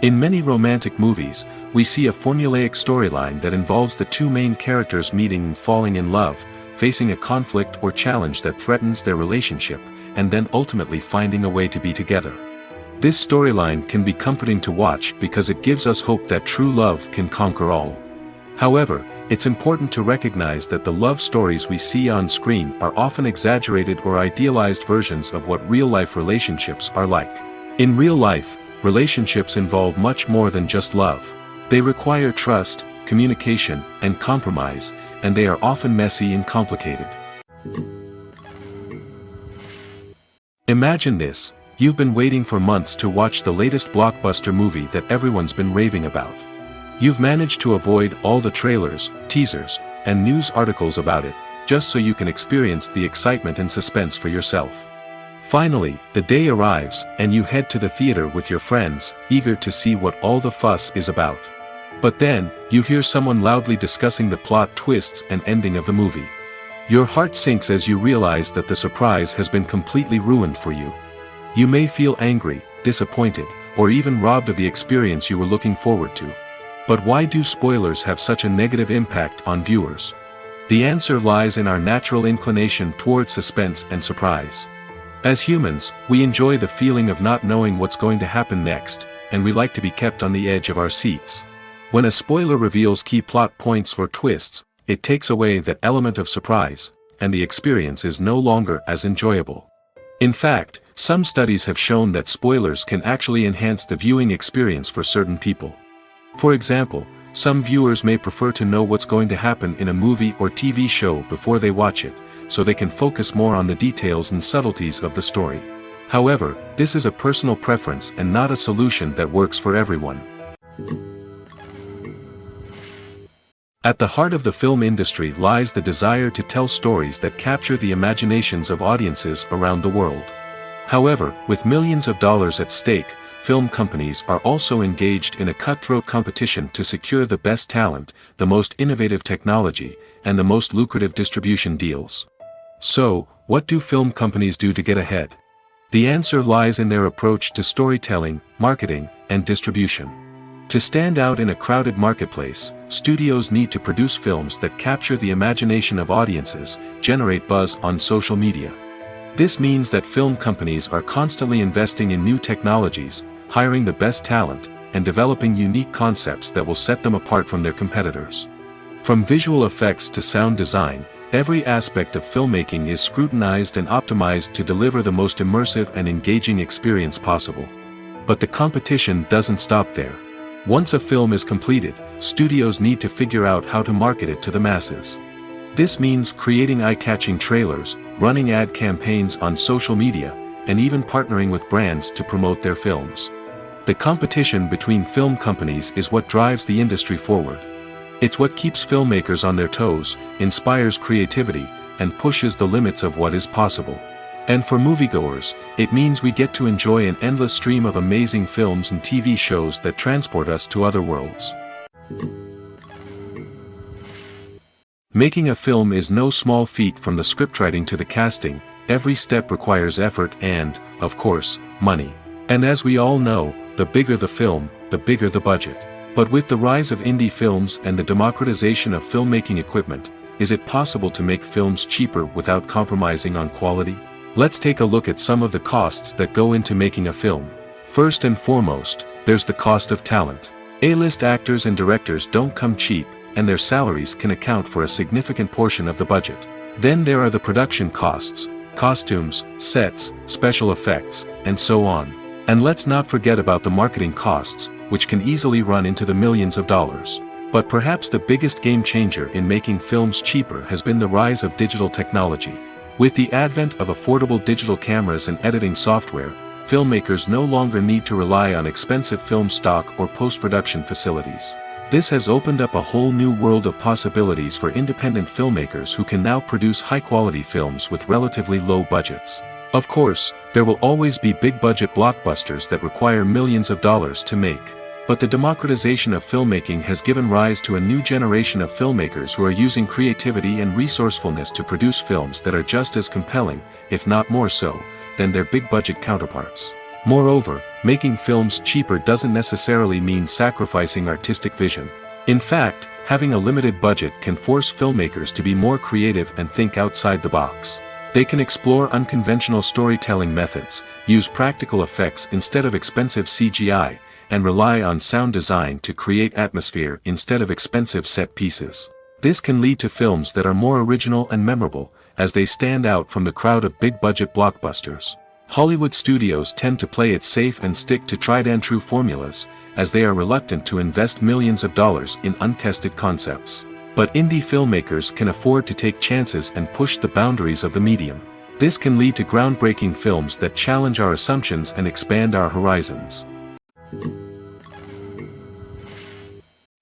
In many romantic movies, we see a formulaic storyline that involves the two main characters meeting and falling in love, facing a conflict or challenge that threatens their relationship, and then ultimately finding a way to be together. This storyline can be comforting to watch because it gives us hope that true love can conquer all. However, it's important to recognize that the love stories we see on screen are often exaggerated or idealized versions of what real-life relationships are like. In real life, relationships involve much more than just love. They require trust, communication, and compromise, and they are often messy and complicated. Imagine this: you've been waiting for months to watch the latest blockbuster movie that everyone's been raving about. You've managed to avoid all the trailers, teasers, and news articles about it, just so you can experience the excitement and suspense for yourself. Finally, the day arrives, and you head to the theater with your friends, eager to see what all the fuss is about. But then, you hear someone loudly discussing the plot twists and ending of the movie. Your heart sinks as you realize that the surprise has been completely ruined for you. You may feel angry, disappointed, or even robbed of the experience you were looking forward to. But why do spoilers have such a negative impact on viewers? The answer lies in our natural inclination towards suspense and surprise. As humans, we enjoy the feeling of not knowing what's going to happen next, and we like to be kept on the edge of our seats. When a spoiler reveals key plot points or twists, it takes away that element of surprise, and the experience is no longer as enjoyable. In fact, some studies have shown that spoilers can actually enhance the viewing experience for certain people. For example, some viewers may prefer to know what's going to happen in a movie or TV show before they watch it, so they can focus more on the details and subtleties of the story. However, this is a personal preference and not a solution that works for everyone. At the heart of the film industry lies the desire to tell stories that capture the imaginations of audiences around the world. However, with millions of dollars at stake, film companies are also engaged in a cutthroat competition to secure the best talent, the most innovative technology, and the most lucrative distribution deals. So, what do film companies do to get ahead? The answer lies in their approach to storytelling, marketing, and distribution. To stand out in a crowded marketplace, studios need to produce films that capture the imagination of audiences, generate buzz on social media. This means that film companies are constantly investing in new technologies, hiring the best talent, and developing unique concepts that will set them apart from their competitors. From visual effects to sound design, every aspect of filmmaking is scrutinized and optimized to deliver the most immersive and engaging experience possible. But the competition doesn't stop there. Once a film is completed, studios need to figure out how to market it to the masses. This means creating eye-catching trailers, running ad campaigns on social media, and even partnering with brands to promote their films. The competition between film companies is what drives the industry forward. It's what keeps filmmakers on their toes, inspires creativity, and pushes the limits of what is possible. And for moviegoers, it means we get to enjoy an endless stream of amazing films and TV shows that transport us to other worlds. Making a film is no small feat. From the scriptwriting to the casting, every step requires effort and, of course, money. And as we all know, the bigger the film, the bigger the budget. But with the rise of indie films and the democratization of filmmaking equipment, is it possible to make films cheaper without compromising on quality? Let's take a look at some of the costs that go into making a film. First and foremost, there's the cost of talent. A-list actors and directors don't come cheap, and their salaries can account for a significant portion of the budget. Then there are the production costs, costumes, sets, special effects, and so on. And let's not forget about the marketing costs, which can easily run into the millions of dollars. But perhaps the biggest game changer in making films cheaper has been the rise of digital technology. With the advent of affordable digital cameras and editing software, filmmakers no longer need to rely on expensive film stock or post-production facilities. This has opened up a whole new world of possibilities for independent filmmakers who can now produce high-quality films with relatively low budgets. Of course, there will always be big-budget blockbusters that require millions of dollars to make. But the democratization of filmmaking has given rise to a new generation of filmmakers who are using creativity and resourcefulness to produce films that are just as compelling, if not more so, than their big-budget counterparts. Moreover, making films cheaper doesn't necessarily mean sacrificing artistic vision. In fact, having a limited budget can force filmmakers to be more creative and think outside the box. They can explore unconventional storytelling methods, use practical effects instead of expensive CGI, and rely on sound design to create atmosphere instead of expensive set pieces. This can lead to films that are more original and memorable, as they stand out from the crowd of big-budget blockbusters. Hollywood studios tend to play it safe and stick to tried-and-true formulas, as they are reluctant to invest millions of dollars in untested concepts. But indie filmmakers can afford to take chances and push the boundaries of the medium. This can lead to groundbreaking films that challenge our assumptions and expand our horizons.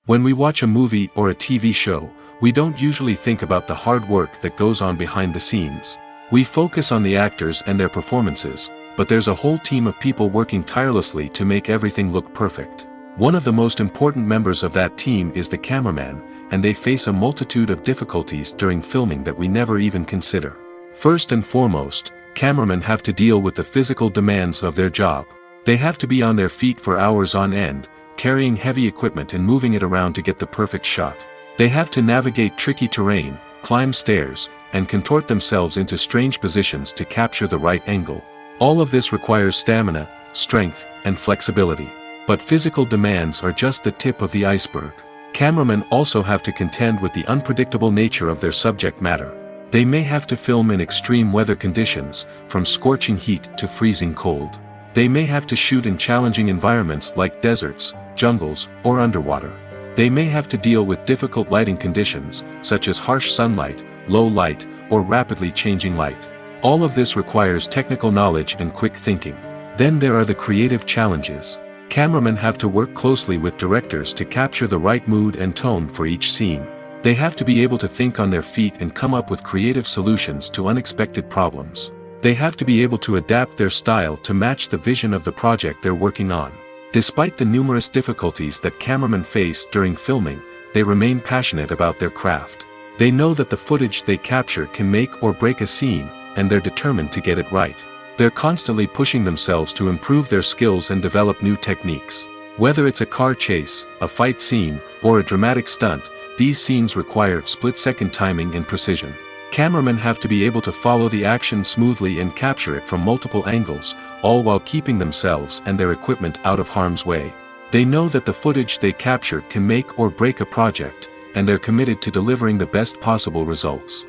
When we watch a movie or a TV show, we don't usually think about the hard work that goes on behind the scenes. We focus on the actors and their performances, but there's a whole team of people working tirelessly to make everything look perfect. One of the most important members of that team is the cameraman, and they face a multitude of difficulties during filming that we never even consider. First and foremost, cameramen have to deal with the physical demands of their job. They have to be on their feet for hours on end, carrying heavy equipment and moving it around to get the perfect shot. They have to navigate tricky terrain, climb stairs, and contort themselves into strange positions to capture the right angle. All of this requires stamina, strength, and flexibility. But physical demands are just the tip of the iceberg. Cameramen also have to contend with the unpredictable nature of their subject matter. They may have to film in extreme weather conditions, from scorching heat to freezing cold. They may have to shoot in challenging environments like deserts, jungles, or underwater. They may have to deal with difficult lighting conditions, such as harsh sunlight, low light, or rapidly changing light. All of this requires technical knowledge and quick thinking. Then there are the creative challenges. Cameramen have to work closely with directors to capture the right mood and tone for each scene. They have to be able to think on their feet and come up with creative solutions to unexpected problems. They have to be able to adapt their style to match the vision of the project they're working on. Despite the numerous difficulties that cameramen face during filming, they remain passionate about their craft. They know that the footage they capture can make or break a scene, and they're determined to get it right. They're constantly pushing themselves to improve their skills and develop new techniques. Whether it's a car chase, a fight scene, or a dramatic stunt, these scenes require split-second timing and precision. Cameramen have to be able to follow the action smoothly and capture it from multiple angles, all while keeping themselves and their equipment out of harm's way. They know that the footage they capture can make or break a project, and they're committed to delivering the best possible results.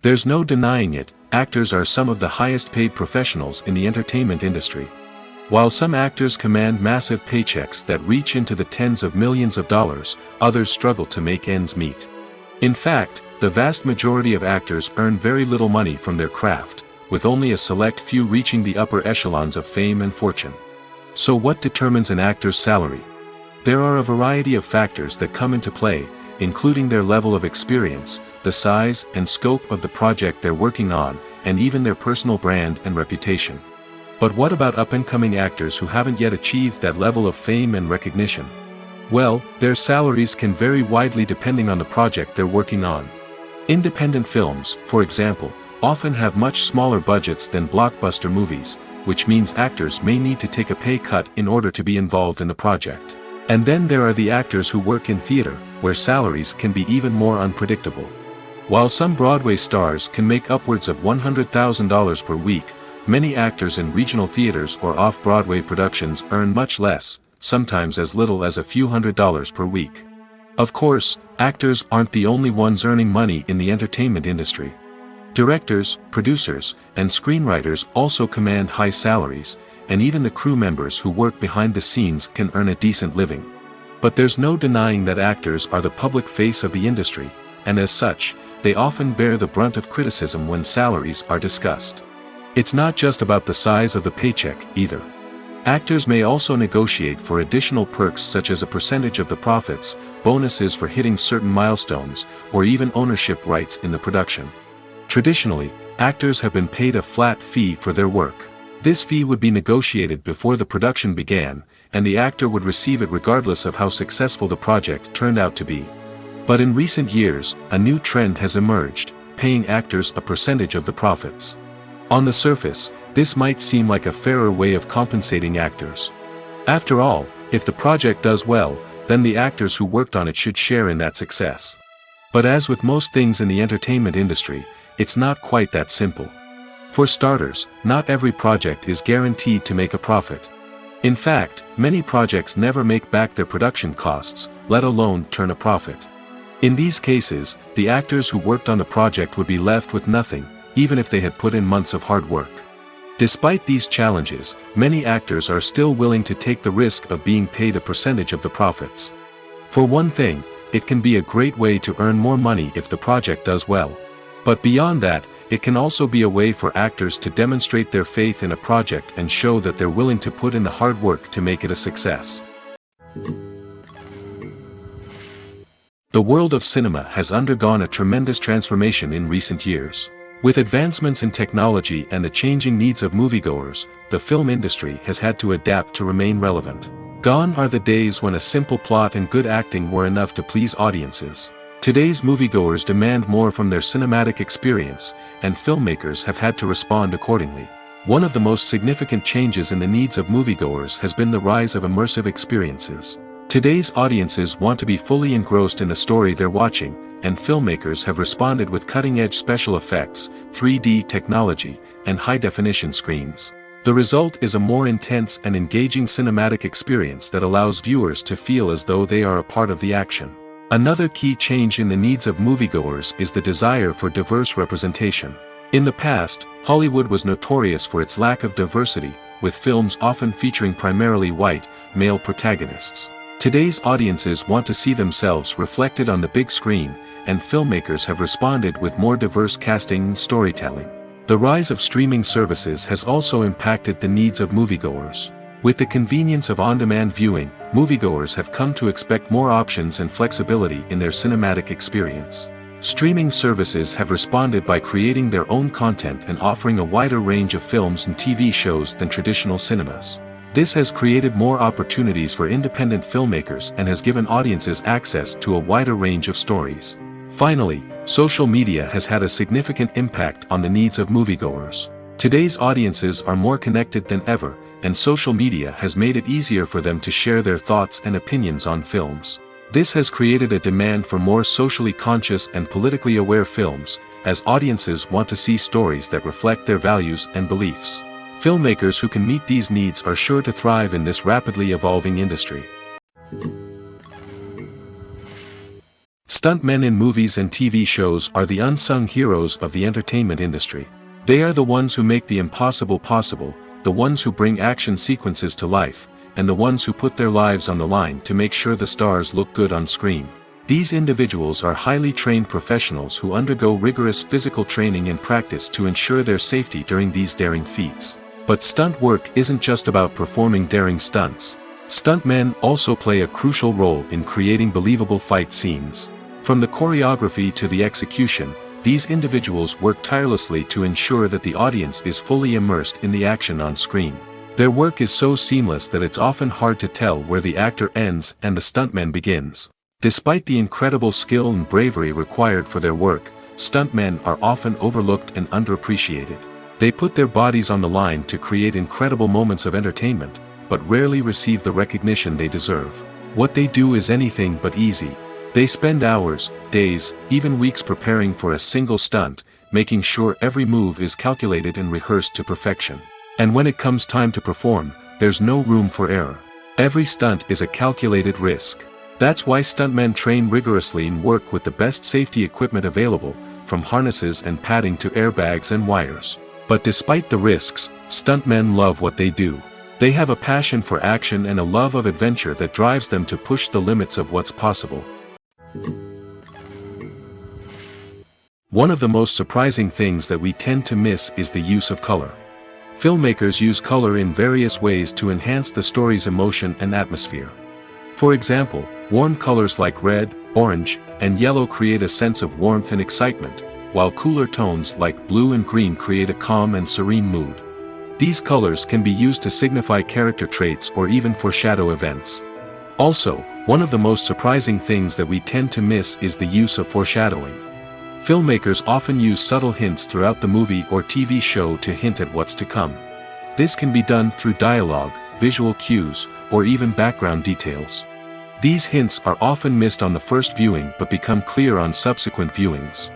There's no denying it, actors are some of the highest paid professionals in the entertainment industry. While some actors command massive paychecks that reach into the tens of millions of dollars, others struggle to make ends meet. In fact, the vast majority of actors earn very little money from their craft, with only a select few reaching the upper echelons of fame and fortune. So what determines an actor's salary? There are a variety of factors that come into play, including their level of experience, the size and scope of the project they're working on, and even their personal brand and reputation. But what about up-and-coming actors who haven't yet achieved that level of fame and recognition? Well, their salaries can vary widely depending on the project they're working on. Independent films, for example, often have much smaller budgets than blockbuster movies, which means actors may need to take a pay cut in order to be involved in the project. And then there are the actors who work in theater, where salaries can be even more unpredictable. While some Broadway stars can make upwards of $100,000 per week, many actors in regional theaters or off-Broadway productions earn much less, sometimes as little as a few $100s per week. Of course, actors aren't the only ones earning money in the entertainment industry. Directors, producers, and screenwriters also command high salaries, and even the crew members who work behind the scenes can earn a decent living. But there's no denying that actors are the public face of the industry, and as such, they often bear the brunt of criticism when salaries are discussed. It's not just about the size of the paycheck, either. Actors may also negotiate for additional perks such as a percentage of the profits, bonuses for hitting certain milestones, or even ownership rights in the production. Traditionally, actors have been paid a flat fee for their work. This fee would be negotiated before the production began, and the actor would receive it regardless of how successful the project turned out to be. But in recent years, a new trend has emerged, paying actors a percentage of the profits. On the surface, this might seem like a fairer way of compensating actors. After all, if the project does well, then the actors who worked on it should share in that success. But as with most things in the entertainment industry, it's not quite that simple. For starters, not every project is guaranteed to make a profit. In fact, many projects never make back their production costs, let alone turn a profit. In these cases, the actors who worked on the project would be left with nothing, even if they had put in months of hard work. Despite these challenges, many actors are still willing to take the risk of being paid a percentage of the profits. For one thing, it can be a great way to earn more money if the project does well. But beyond that, it can also be a way for actors to demonstrate their faith in a project and show that they're willing to put in the hard work to make it a success. The world of cinema has undergone a tremendous transformation in recent years. With advancements in technology and the changing needs of moviegoers, the film industry has had to adapt to remain relevant. Gone are the days when a simple plot and good acting were enough to please audiences. Today's moviegoers demand more from their cinematic experience, and filmmakers have had to respond accordingly. One of the most significant changes in the needs of moviegoers has been the rise of immersive experiences. Today's audiences want to be fully engrossed in the story they're watching, and filmmakers have responded with cutting-edge special effects, 3D technology, and high-definition screens. The result is a more intense and engaging cinematic experience that allows viewers to feel as though they are a part of the action. Another key change in the needs of moviegoers is the desire for diverse representation. In the past, Hollywood was notorious for its lack of diversity, with films often featuring primarily white, male protagonists. Today's audiences want to see themselves reflected on the big screen, and filmmakers have responded with more diverse casting and storytelling. The rise of streaming services has also impacted the needs of moviegoers. With the convenience of on-demand viewing, moviegoers have come to expect more options and flexibility in their cinematic experience. Streaming services have responded by creating their own content and offering a wider range of films and TV shows than traditional cinemas. This has created more opportunities for independent filmmakers and has given audiences access to a wider range of stories. Finally, social media has had a significant impact on the needs of moviegoers. Today's audiences are more connected than ever, and social media has made it easier for them to share their thoughts and opinions on films. This has created a demand for more socially conscious and politically aware films, as audiences want to see stories that reflect their values and beliefs. Filmmakers who can meet these needs are sure to thrive in this rapidly evolving industry. Stuntmen in movies and TV shows are the unsung heroes of the entertainment industry. They are the ones who make the impossible possible, the ones who bring action sequences to life, and the ones who put their lives on the line to make sure the stars look good on screen. These individuals are highly trained professionals who undergo rigorous physical training and practice to ensure their safety during these daring feats. But stunt work isn't just about performing daring stunts. Stuntmen also play a crucial role in creating believable fight scenes. From the choreography to the execution, these individuals work tirelessly to ensure that the audience is fully immersed in the action on screen. Their work is so seamless that it's often hard to tell where the actor ends and the stuntman begins. Despite the incredible skill and bravery required for their work, stuntmen are often overlooked and underappreciated. They put their bodies on the line to create incredible moments of entertainment, but rarely receive the recognition they deserve. What they do is anything but easy. They spend hours, days, even weeks preparing for a single stunt, making sure every move is calculated and rehearsed to perfection. And when it comes time to perform, there's no room for error. Every stunt is a calculated risk. That's why stuntmen train rigorously and work with the best safety equipment available, from harnesses and padding to airbags and wires. But despite the risks, stuntmen love what they do. They have a passion for action and a love of adventure that drives them to push the limits of what's possible. One of the most surprising things that we tend to miss is the use of color. Filmmakers use color in various ways to enhance the story's emotion and atmosphere. For example, warm colors like red, orange, and yellow create a sense of warmth and excitement, while cooler tones like blue and green create a calm and serene mood. These colors can be used to signify character traits or even foreshadow events. Also, one of the most surprising things that we tend to miss is the use of foreshadowing. Filmmakers often use subtle hints throughout the movie or TV show to hint at what's to come. This can be done through dialogue, visual cues, or even background details. These hints are often missed on the first viewing but become clear on subsequent viewings.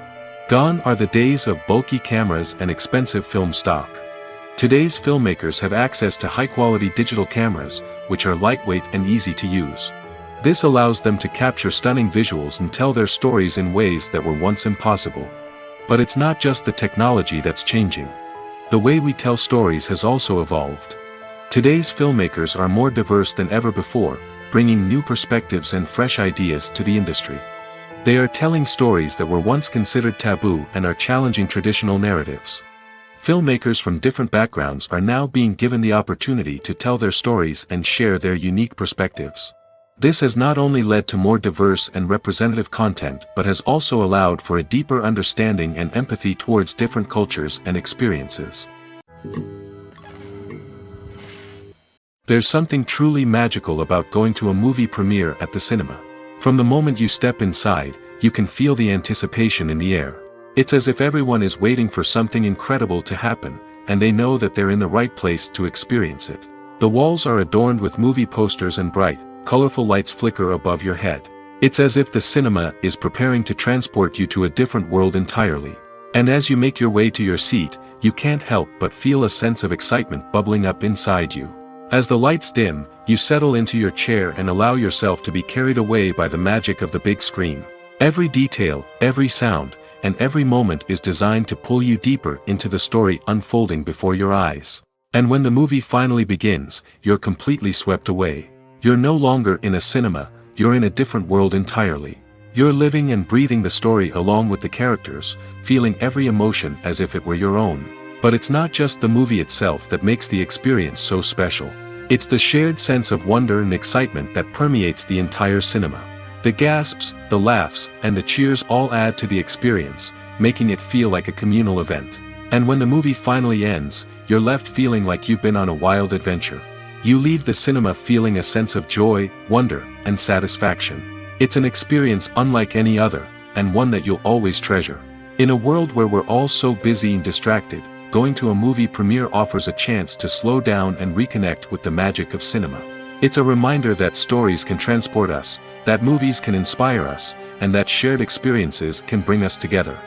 Gone are the days of bulky cameras and expensive film stock. Today's filmmakers have access to high-quality digital cameras, which are lightweight and easy to use. This allows them to capture stunning visuals and tell their stories in ways that were once impossible. But it's not just the technology that's changing. The way we tell stories has also evolved. Today's filmmakers are more diverse than ever before, bringing new perspectives and fresh ideas to the industry. They are telling stories that were once considered taboo and are challenging traditional narratives. Filmmakers from different backgrounds are now being given the opportunity to tell their stories and share their unique perspectives. This has not only led to more diverse and representative content but has also allowed for a deeper understanding and empathy towards different cultures and experiences. There's something truly magical about going to a movie premiere at the cinema. From the moment you step inside, you can feel the anticipation in the air. It's as if everyone is waiting for something incredible to happen, and they know that they're in the right place to experience it. The walls are adorned with movie posters and bright, colorful lights flicker above your head. It's as if the cinema is preparing to transport you to a different world entirely. And as you make your way to your seat, you can't help but feel a sense of excitement bubbling up inside you. As the lights dim, you settle into your chair and allow yourself to be carried away by the magic of the big screen. Every detail, every sound, and every moment is designed to pull you deeper into the story unfolding before your eyes. And when the movie finally begins, you're completely swept away. You're no longer in a cinema, you're in a different world entirely. You're living and breathing the story along with the characters, feeling every emotion as if it were your own. But it's not just the movie itself that makes the experience so special. It's the shared sense of wonder and excitement that permeates the entire cinema. The gasps, the laughs, and the cheers all add to the experience, making it feel like a communal event. And when the movie finally ends, you're left feeling like you've been on a wild adventure. You leave the cinema feeling a sense of joy, wonder, and satisfaction. It's an experience unlike any other, and one that you'll always treasure. In a world where we're all so busy and distracted, going to a movie premiere offers a chance to slow down and reconnect with the magic of cinema. It's a reminder that stories can transport us, that movies can inspire us, and that shared experiences can bring us together.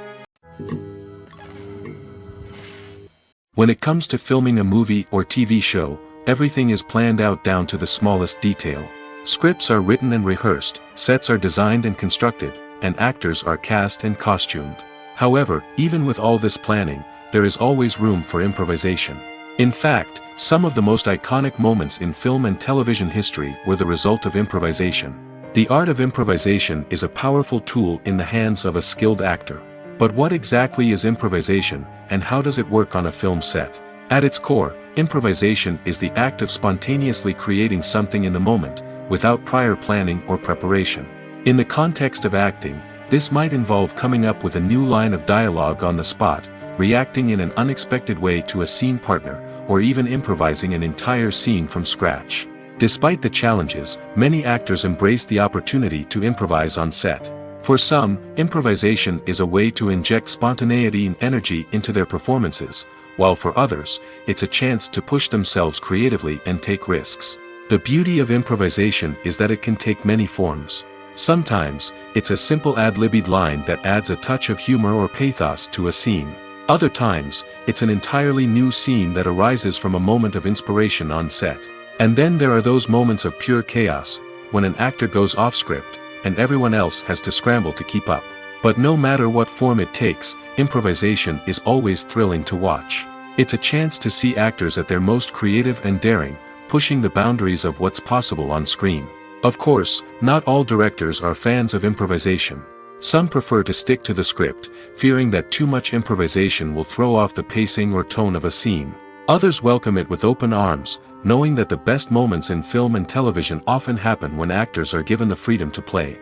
When it comes to filming a movie or TV show, everything is planned out down to the smallest detail. Scripts are written and rehearsed, sets are designed and constructed, and actors are cast and costumed. However, even with all this planning, there is always room for improvisation. In fact, some of the most iconic moments in film and television history were the result of improvisation. The art of improvisation is a powerful tool in the hands of a skilled actor. But what exactly is improvisation, and how does it work on a film set? At its core, improvisation is the act of spontaneously creating something in the moment, without prior planning or preparation. In the context of acting, this might involve coming up with a new line of dialogue on the spot, reacting in an unexpected way to a scene partner, or even improvising an entire scene from scratch. Despite the challenges, many actors embrace the opportunity to improvise on set. For some, improvisation is a way to inject spontaneity and energy into their performances, while for others, it's a chance to push themselves creatively and take risks. The beauty of improvisation is that it can take many forms. Sometimes, it's a simple ad-libbed line that adds a touch of humor or pathos to a scene. Other times, it's an entirely new scene that arises from a moment of inspiration on set. And then there are those moments of pure chaos, when an actor goes off script, and everyone else has to scramble to keep up. But no matter what form it takes, improvisation is always thrilling to watch. It's a chance to see actors at their most creative and daring, pushing the boundaries of what's possible on screen. Of course, not all directors are fans of improvisation. Some prefer to stick to the script, fearing that too much improvisation will throw off the pacing or tone of a scene. Others welcome it with open arms, knowing that the best moments in film and television often happen when actors are given the freedom to play.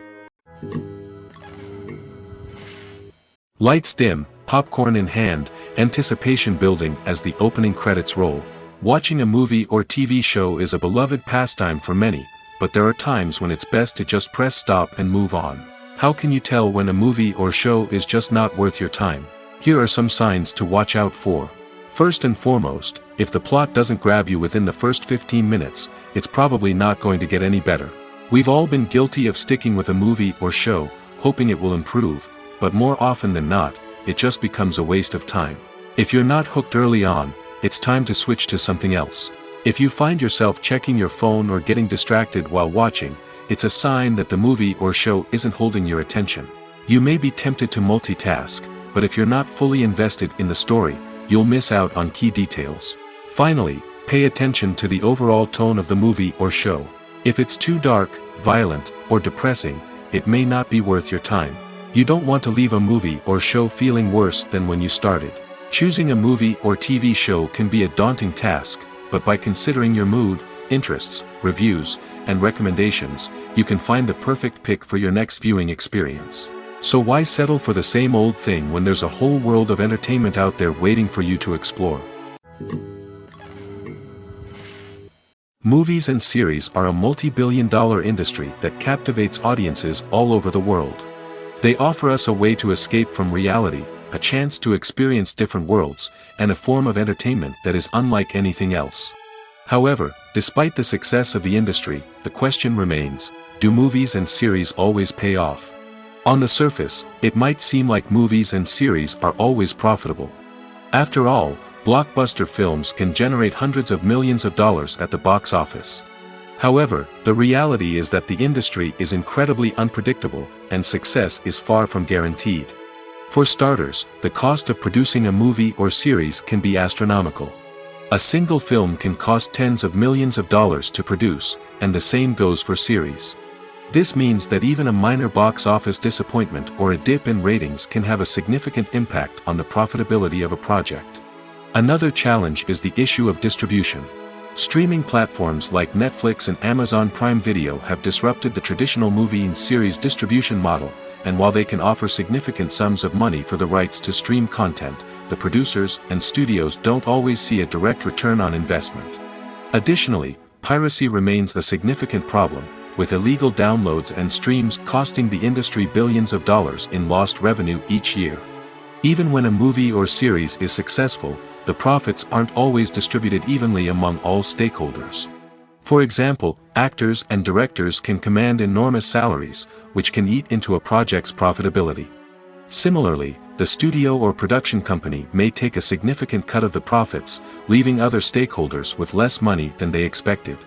Lights dim, popcorn in hand, anticipation building as the opening credits roll. Watching a movie or TV show is a beloved pastime for many, but there are times when it's best to just press stop and move on. How can you tell when a movie or show is just not worth your time? Here are some signs to watch out for. First and foremost, if the plot doesn't grab you within the first 15 minutes, it's probably not going to get any better. We've all been guilty of sticking with a movie or show, hoping it will improve, but more often than not, it just becomes a waste of time. If you're not hooked early on, it's time to switch to something else. If you find yourself checking your phone or getting distracted while watching, it's a sign that the movie or show isn't holding your attention. You may be tempted to multitask, but if you're not fully invested in the story, you'll miss out on key details. Finally, pay attention to the overall tone of the movie or show. If it's too dark, violent, or depressing, it may not be worth your time. You don't want to leave a movie or show feeling worse than when you started. Choosing a movie or TV show can be a daunting task, but by considering your mood, interests, reviews, and recommendations, you can find the perfect pick for your next viewing experience. So why settle for the same old thing when there's a whole world of entertainment out there waiting for you to explore? Movies and series are a multi-billion-dollar industry that captivates audiences all over the world. They offer us a way to escape from reality, a chance to experience different worlds, and a form of entertainment that is unlike anything else. However, despite the success of the industry, the question remains, do movies and series always pay off? On the surface, it might seem like movies and series are always profitable. After all, blockbuster films can generate hundreds of millions of dollars at the box office. However, the reality is that the industry is incredibly unpredictable, and success is far from guaranteed. For starters, the cost of producing a movie or series can be astronomical. A single film can cost tens of millions of dollars to produce, and the same goes for series. This means that even a minor box office disappointment or a dip in ratings can have a significant impact on the profitability of a project. Another challenge is the issue of distribution. Streaming platforms like Netflix and Amazon Prime Video have disrupted the traditional movie and series distribution model, and while they can offer significant sums of money for the rights to stream content, the producers and studios don't always see a direct return on investment. Additionally, piracy remains a significant problem, with illegal downloads and streams costing the industry billions of dollars in lost revenue each year. Even when a movie or series is successful, the profits aren't always distributed evenly among all stakeholders. For example, actors and directors can command enormous salaries, which can eat into a project's profitability. Similarly, the studio or production company may take a significant cut of the profits, leaving other stakeholders with less money than they expected.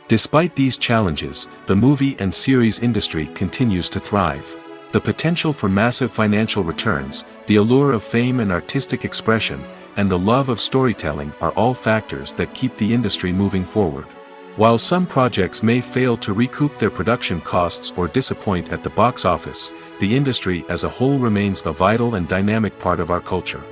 Despite these challenges, the movie and series industry continues to thrive. The potential for massive financial returns, the allure of fame and artistic expression, and the love of storytelling are all factors that keep the industry moving forward. While some projects may fail to recoup their production costs or disappoint at the box office, the industry as a whole remains a vital and dynamic part of our culture.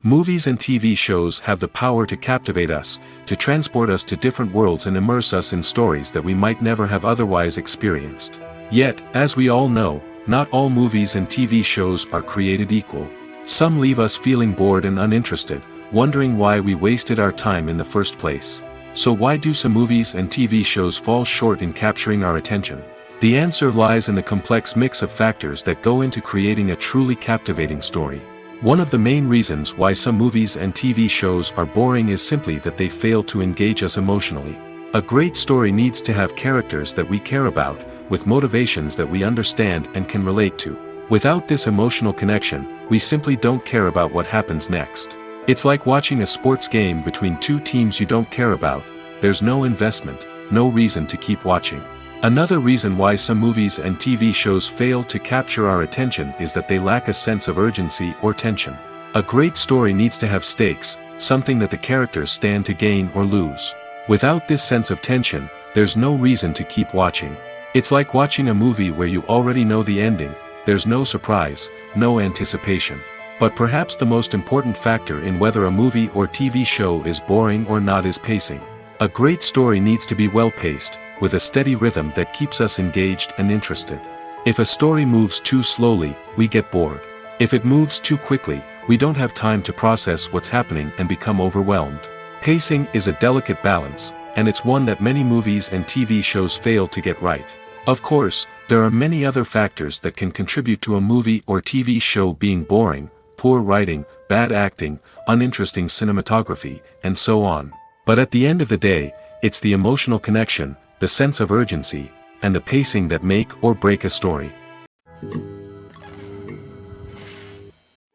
Movies and TV shows have the power to captivate us, to transport us to different worlds and immerse us in stories that we might never have otherwise experienced. Yet, as we all know, not all movies and TV shows are created equal. Some leave us feeling bored and uninterested, wondering why we wasted our time in the first place. So why do some movies and TV shows fall short in capturing our attention? The answer lies in the complex mix of factors that go into creating a truly captivating story. One of the main reasons why some movies and TV shows are boring is simply that they fail to engage us emotionally. A great story needs to have characters that we care about, with motivations that we understand and can relate to. Without this emotional connection, we simply don't care about what happens next. It's like watching a sports game between two teams you don't care about. there's no investment, no reason to keep watching. Another reason why some movies and TV shows fail to capture our attention is that they lack a sense of urgency or tension. A great story needs to have stakes, something that the characters stand to gain or lose. Without this sense of tension, there's no reason to keep watching. It's like watching a movie where you already know the ending, there's no surprise, no anticipation. But perhaps the most important factor in whether a movie or TV show is boring or not is pacing. A great story needs to be well-paced, with a steady rhythm that keeps us engaged and interested. If a story moves too slowly, we get bored. If it moves too quickly, we don't have time to process what's happening and become overwhelmed. Pacing is a delicate balance, and it's one that many movies and TV shows fail to get right. Of course, there are many other factors that can contribute to a movie or TV show being boring: poor writing, bad acting, uninteresting cinematography, and so on. But at the end of the day, it's the emotional connection, the sense of urgency, and the pacing that make or break a story.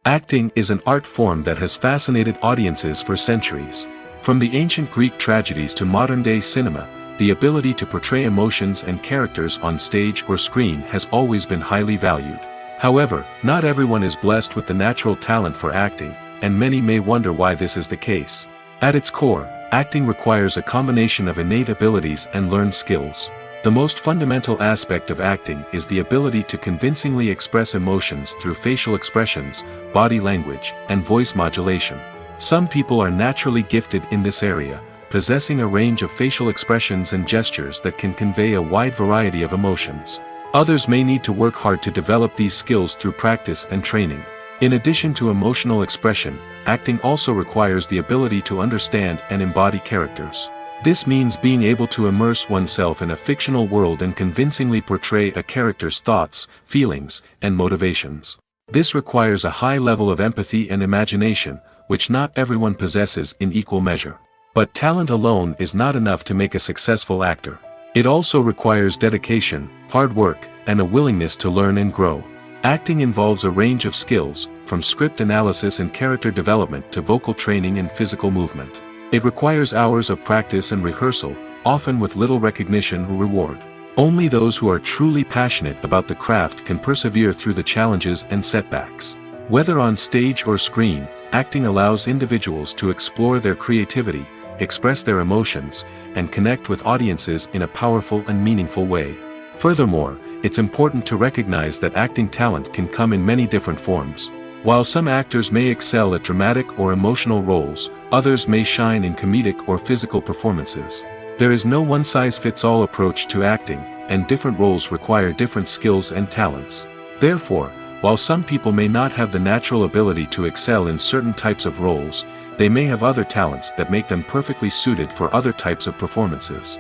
Acting is an art form that has fascinated audiences for centuries. From the ancient Greek tragedies to modern-day cinema, the ability to portray emotions and characters on stage or screen has always been highly valued. However, not everyone is blessed with the natural talent for acting, and many may wonder why this is the case. At its core, acting requires a combination of innate abilities and learned skills. The most fundamental aspect of acting is the ability to convincingly express emotions through facial expressions, body language, and voice modulation. Some people are naturally gifted in this area, possessing a range of facial expressions and gestures that can convey a wide variety of emotions. Others may need to work hard to develop these skills through practice and training. In addition to emotional expression, acting also requires the ability to understand and embody characters. This means being able to immerse oneself in a fictional world and convincingly portray a character's thoughts, feelings, and motivations. This requires a high level of empathy and imagination, which not everyone possesses in equal measure. But talent alone is not enough to make a successful actor. It also requires dedication, hard work, and a willingness to learn and grow. Acting involves a range of skills, from script analysis and character development to vocal training and physical movement. It requires hours of practice and rehearsal, often with little recognition or reward. Only those who are truly passionate about the craft can persevere through the challenges and setbacks. Whether on stage or screen, acting allows individuals to explore their creativity, express their emotions, and connect with audiences in a powerful and meaningful way. Furthermore, it's important to recognize that acting talent can come in many different forms. While some actors may excel at dramatic or emotional roles, others may shine in comedic or physical performances. There is no one-size-fits-all approach to acting, and different roles require different skills and talents. Therefore, while some people may not have the natural ability to excel in certain types of roles, they may have other talents that make them perfectly suited for other types of performances.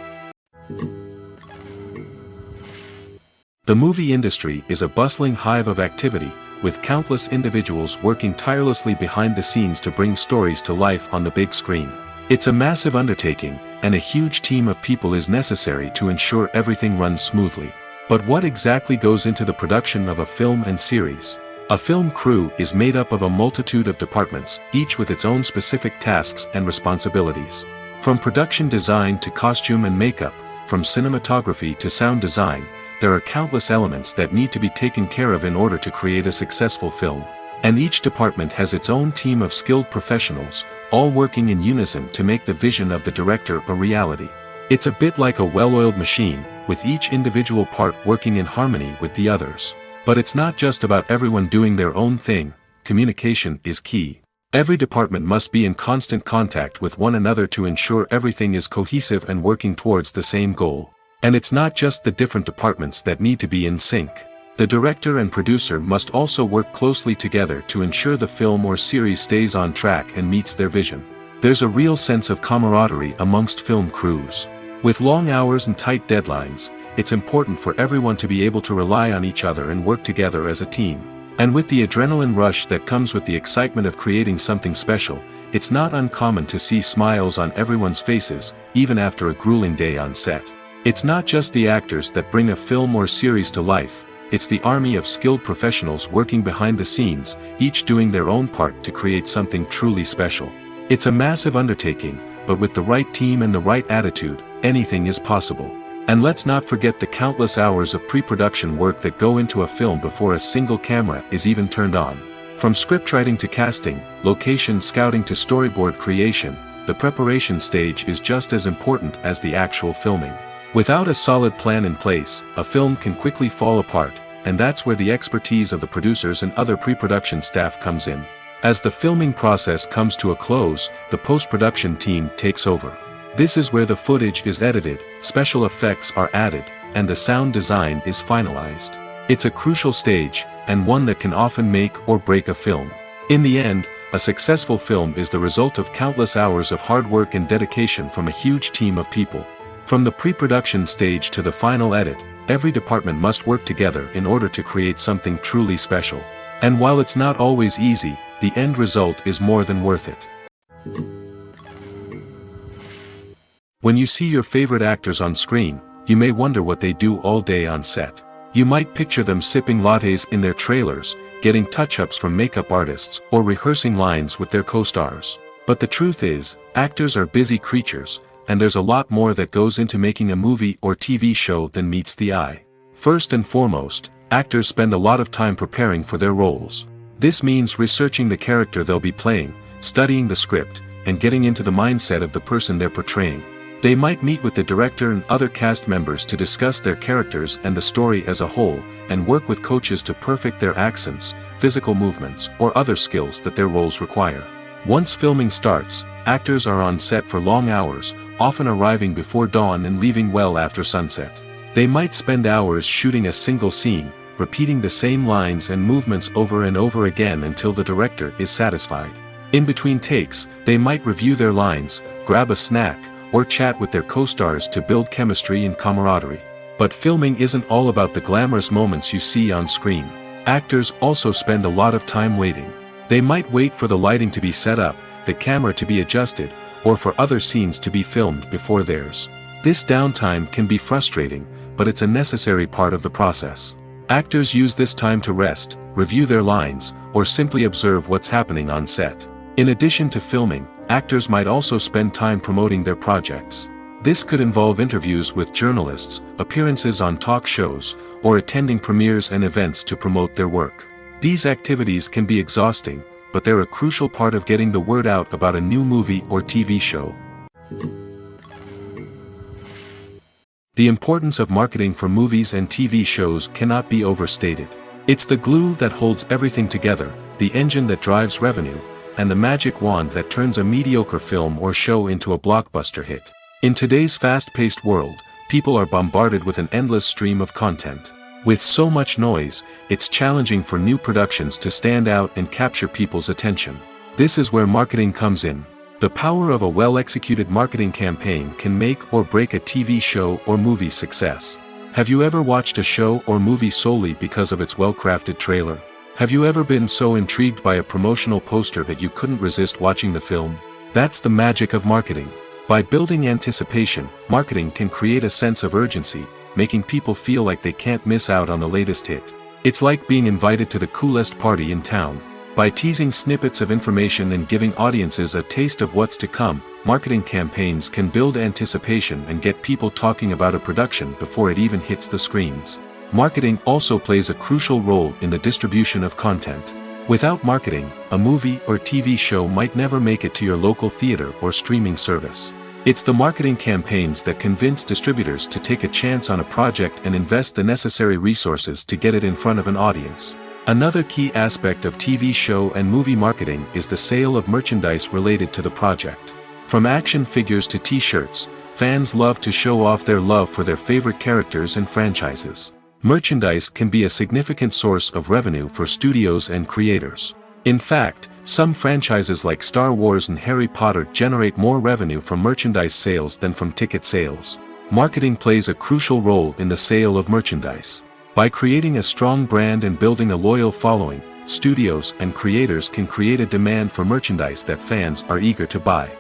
The movie industry is a bustling hive of activity, with countless individuals working tirelessly behind the scenes to bring stories to life on the big screen. It's a massive undertaking, and a huge team of people is necessary to ensure everything runs smoothly. But what exactly goes into the production of a film and series? A film crew is made up of a multitude of departments, each with its own specific tasks and responsibilities. From production design to costume and makeup, from cinematography to sound design, there are countless elements that need to be taken care of in order to create a successful film. And each department has its own team of skilled professionals, all working in unison to make the vision of the director a reality. It's a bit like a well-oiled machine, with each individual part working in harmony with the others. But it's not just about everyone doing their own thing. Communication is key. Every department must be in constant contact with one another to ensure everything is cohesive and working towards the same goal. And it's not just the different departments that need to be in sync. The director and producer must also work closely together to ensure the film or series stays on track and meets their vision. There's a real sense of camaraderie amongst film crews. With long hours and tight deadlines, it's important for everyone to be able to rely on each other and work together as a team. And with the adrenaline rush that comes with the excitement of creating something special, it's not uncommon to see smiles on everyone's faces, even after a grueling day on set. It's not just the actors that bring a film or series to life, it's the army of skilled professionals working behind the scenes, each doing their own part to create something truly special. It's a massive undertaking, but with the right team and the right attitude, anything is possible. And let's not forget the countless hours of pre-production work that go into a film before a single camera is even turned on. From scriptwriting to casting, location scouting to storyboard creation, the preparation stage is just as important as the actual filming. Without a solid plan in place, a film can quickly fall apart, and that's where the expertise of the producers and other pre-production staff comes in. As the filming process comes to a close, the post-production team takes over. This is where the footage is edited, special effects are added, and the sound design is finalized. It's a crucial stage, and one that can often make or break a film. In the end, a successful film is the result of countless hours of hard work and dedication from a huge team of people. From the pre-production stage to the final edit, every department must work together in order to create something truly special. And while it's not always easy, the end result is more than worth it. When you see your favorite actors on screen, you may wonder what they do all day on set. You might picture them sipping lattes in their trailers, getting touch-ups from makeup artists, or rehearsing lines with their co-stars. But the truth is, actors are busy creatures, and there's a lot more that goes into making a movie or TV show than meets the eye. First and foremost, actors spend a lot of time preparing for their roles. This means researching the character they'll be playing, studying the script, and getting into the mindset of the person they're portraying. They might meet with the director and other cast members to discuss their characters and the story as a whole, and work with coaches to perfect their accents, physical movements, or other skills that their roles require. Once filming starts, actors are on set for long hours, often arriving before dawn and leaving well after sunset. They might spend hours shooting a single scene, repeating the same lines and movements over and over again until the director is satisfied. In between takes, they might review their lines, grab a snack, or chat with their co-stars to build chemistry and camaraderie. But filming isn't all about the glamorous moments you see on screen. Actors also spend a lot of time waiting. They might wait for the lighting to be set up, the camera to be adjusted, or for other scenes to be filmed before theirs. This downtime can be frustrating, but it's a necessary part of the process. Actors use this time to rest, review their lines, or simply observe what's happening on set. In addition to filming, actors might also spend time promoting their projects. This could involve interviews with journalists, appearances on talk shows, or attending premieres and events to promote their work. These activities can be exhausting, but they're a crucial part of getting the word out about a new movie or TV show. The importance of marketing for movies and TV shows cannot be overstated. It's the glue that holds everything together, the engine that drives revenue, and the magic wand that turns a mediocre film or show into a blockbuster hit. In today's fast-paced world, people are bombarded with an endless stream of content. With so much noise, it's challenging for new productions to stand out and capture people's attention. This is where marketing comes in. The power of a well-executed marketing campaign can make or break a TV show or movie's success. Have you ever watched a show or movie solely because of its well-crafted trailer? Have you ever been so intrigued by a promotional poster that you couldn't resist watching the film? That's the magic of marketing. By building anticipation, marketing can create a sense of urgency, making people feel like they can't miss out on the latest hit. It's like being invited to the coolest party in town. By teasing snippets of information and giving audiences a taste of what's to come, marketing campaigns can build anticipation and get people talking about a production before it even hits the screens. Marketing also plays a crucial role in the distribution of content. Without marketing, a movie or TV show might never make it to your local theater or streaming service. It's the marketing campaigns that convince distributors to take a chance on a project and invest the necessary resources to get it in front of an audience. Another key aspect of TV show and movie marketing is the sale of merchandise related to the project. From action figures to t-shirts, fans love to show off their love for their favorite characters and franchises. Merchandise can be a significant source of revenue for studios and creators. In fact, some franchises like Star Wars and Harry Potter generate more revenue from merchandise sales than from ticket sales. Marketing plays a crucial role in the sale of merchandise. By creating a strong brand and building a loyal following, studios and creators can create a demand for merchandise that fans are eager to buy.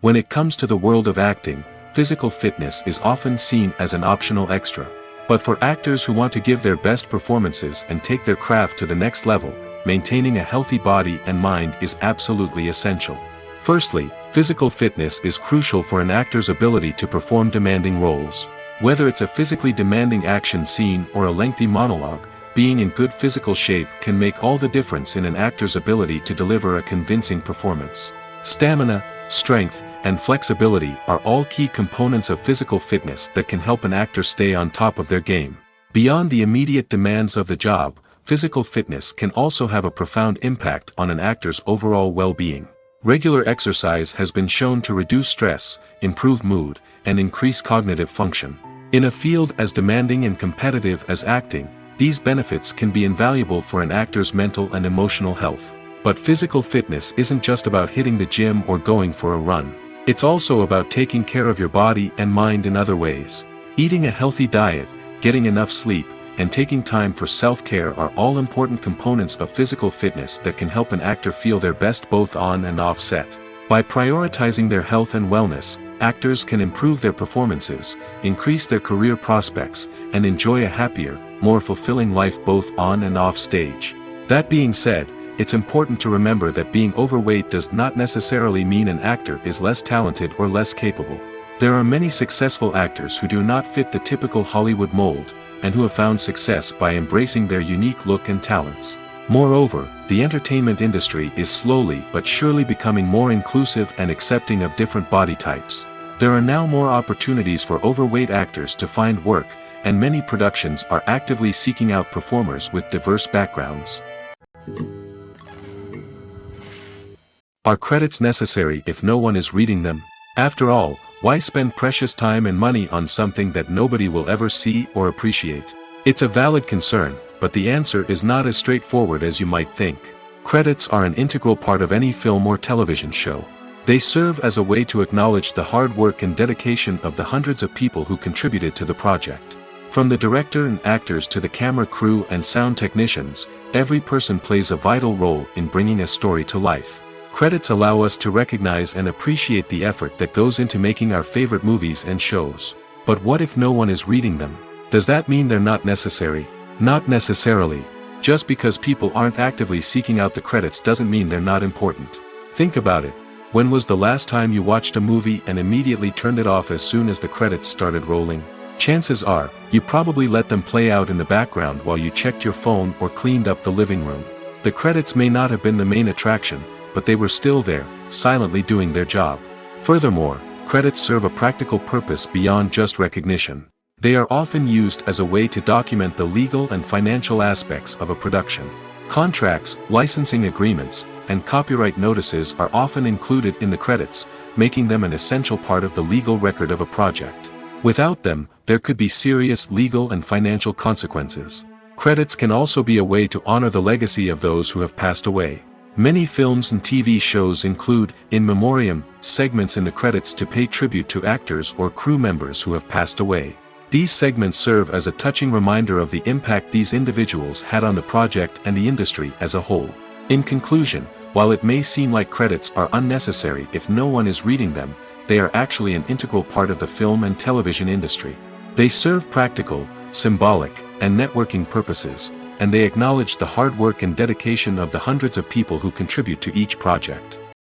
When it comes to the world of acting, physical fitness is often seen as an optional extra. But for actors who want to give their best performances and take their craft to the next level, maintaining a healthy body and mind is absolutely essential. Firstly, physical fitness is crucial for an actor's ability to perform demanding roles. Whether it's a physically demanding action scene or a lengthy monologue, being in good physical shape can make all the difference in an actor's ability to deliver a convincing performance. Stamina, strength, and flexibility are all key components of physical fitness that can help an actor stay on top of their game. Beyond the immediate demands of the job, physical fitness can also have a profound impact on an actor's overall well-being. Regular exercise has been shown to reduce stress, improve mood, and increase cognitive function. In a field as demanding and competitive as acting, these benefits can be invaluable for an actor's mental and emotional health. But physical fitness isn't just about hitting the gym or going for a run. It's also about taking care of your body and mind in other ways. Eating a healthy diet, getting enough sleep, and taking time for self-care are all important components of physical fitness that can help an actor feel their best both on and off set. By prioritizing their health and wellness, actors can improve their performances, increase their career prospects, and enjoy a happier, more fulfilling life both on and off stage. That being said, it's important to remember that being overweight does not necessarily mean an actor is less talented or less capable. There are many successful actors who do not fit the typical Hollywood mold, and who have found success by embracing their unique look and talents. Moreover, the entertainment industry is slowly but surely becoming more inclusive and accepting of different body types. There are now more opportunities for overweight actors to find work, and many productions are actively seeking out performers with diverse backgrounds. Are credits necessary if no one is reading them? After all, why spend precious time and money on something that nobody will ever see or appreciate? It's a valid concern, but the answer is not as straightforward as you might think. Credits are an integral part of any film or television show. They serve as a way to acknowledge the hard work and dedication of the hundreds of people who contributed to the project. From the director and actors to the camera crew and sound technicians, every person plays a vital role in bringing a story to life. Credits allow us to recognize and appreciate the effort that goes into making our favorite movies and shows. But what if no one is reading them? Does that mean they're not necessary? Not necessarily. Just because people aren't actively seeking out the credits doesn't mean they're not important. Think about it. When was the last time you watched a movie and immediately turned it off as soon as the credits started rolling? Chances are, you probably let them play out in the background while you checked your phone or cleaned up the living room. The credits may not have been the main attraction, but they were still there, silently doing their job. Furthermore, credits serve a practical purpose beyond just recognition. They are often used as a way to document the legal and financial aspects of a production. Contracts, licensing agreements, and copyright notices are often included in the credits, making them an essential part of the legal record of a project. Without them, there could be serious legal and financial consequences. Credits can also be a way to honor the legacy of those who have passed away. Many films and TV shows include, in memoriam, segments in the credits to pay tribute to actors or crew members who have passed away. These segments serve as a touching reminder of the impact these individuals had on the project and the industry as a whole. In conclusion, while it may seem like credits are unnecessary if no one is reading them, they are actually an integral part of the film and television industry. They serve practical, symbolic, and networking purposes, and they acknowledge the hard work and dedication of the hundreds of people who contribute to each project.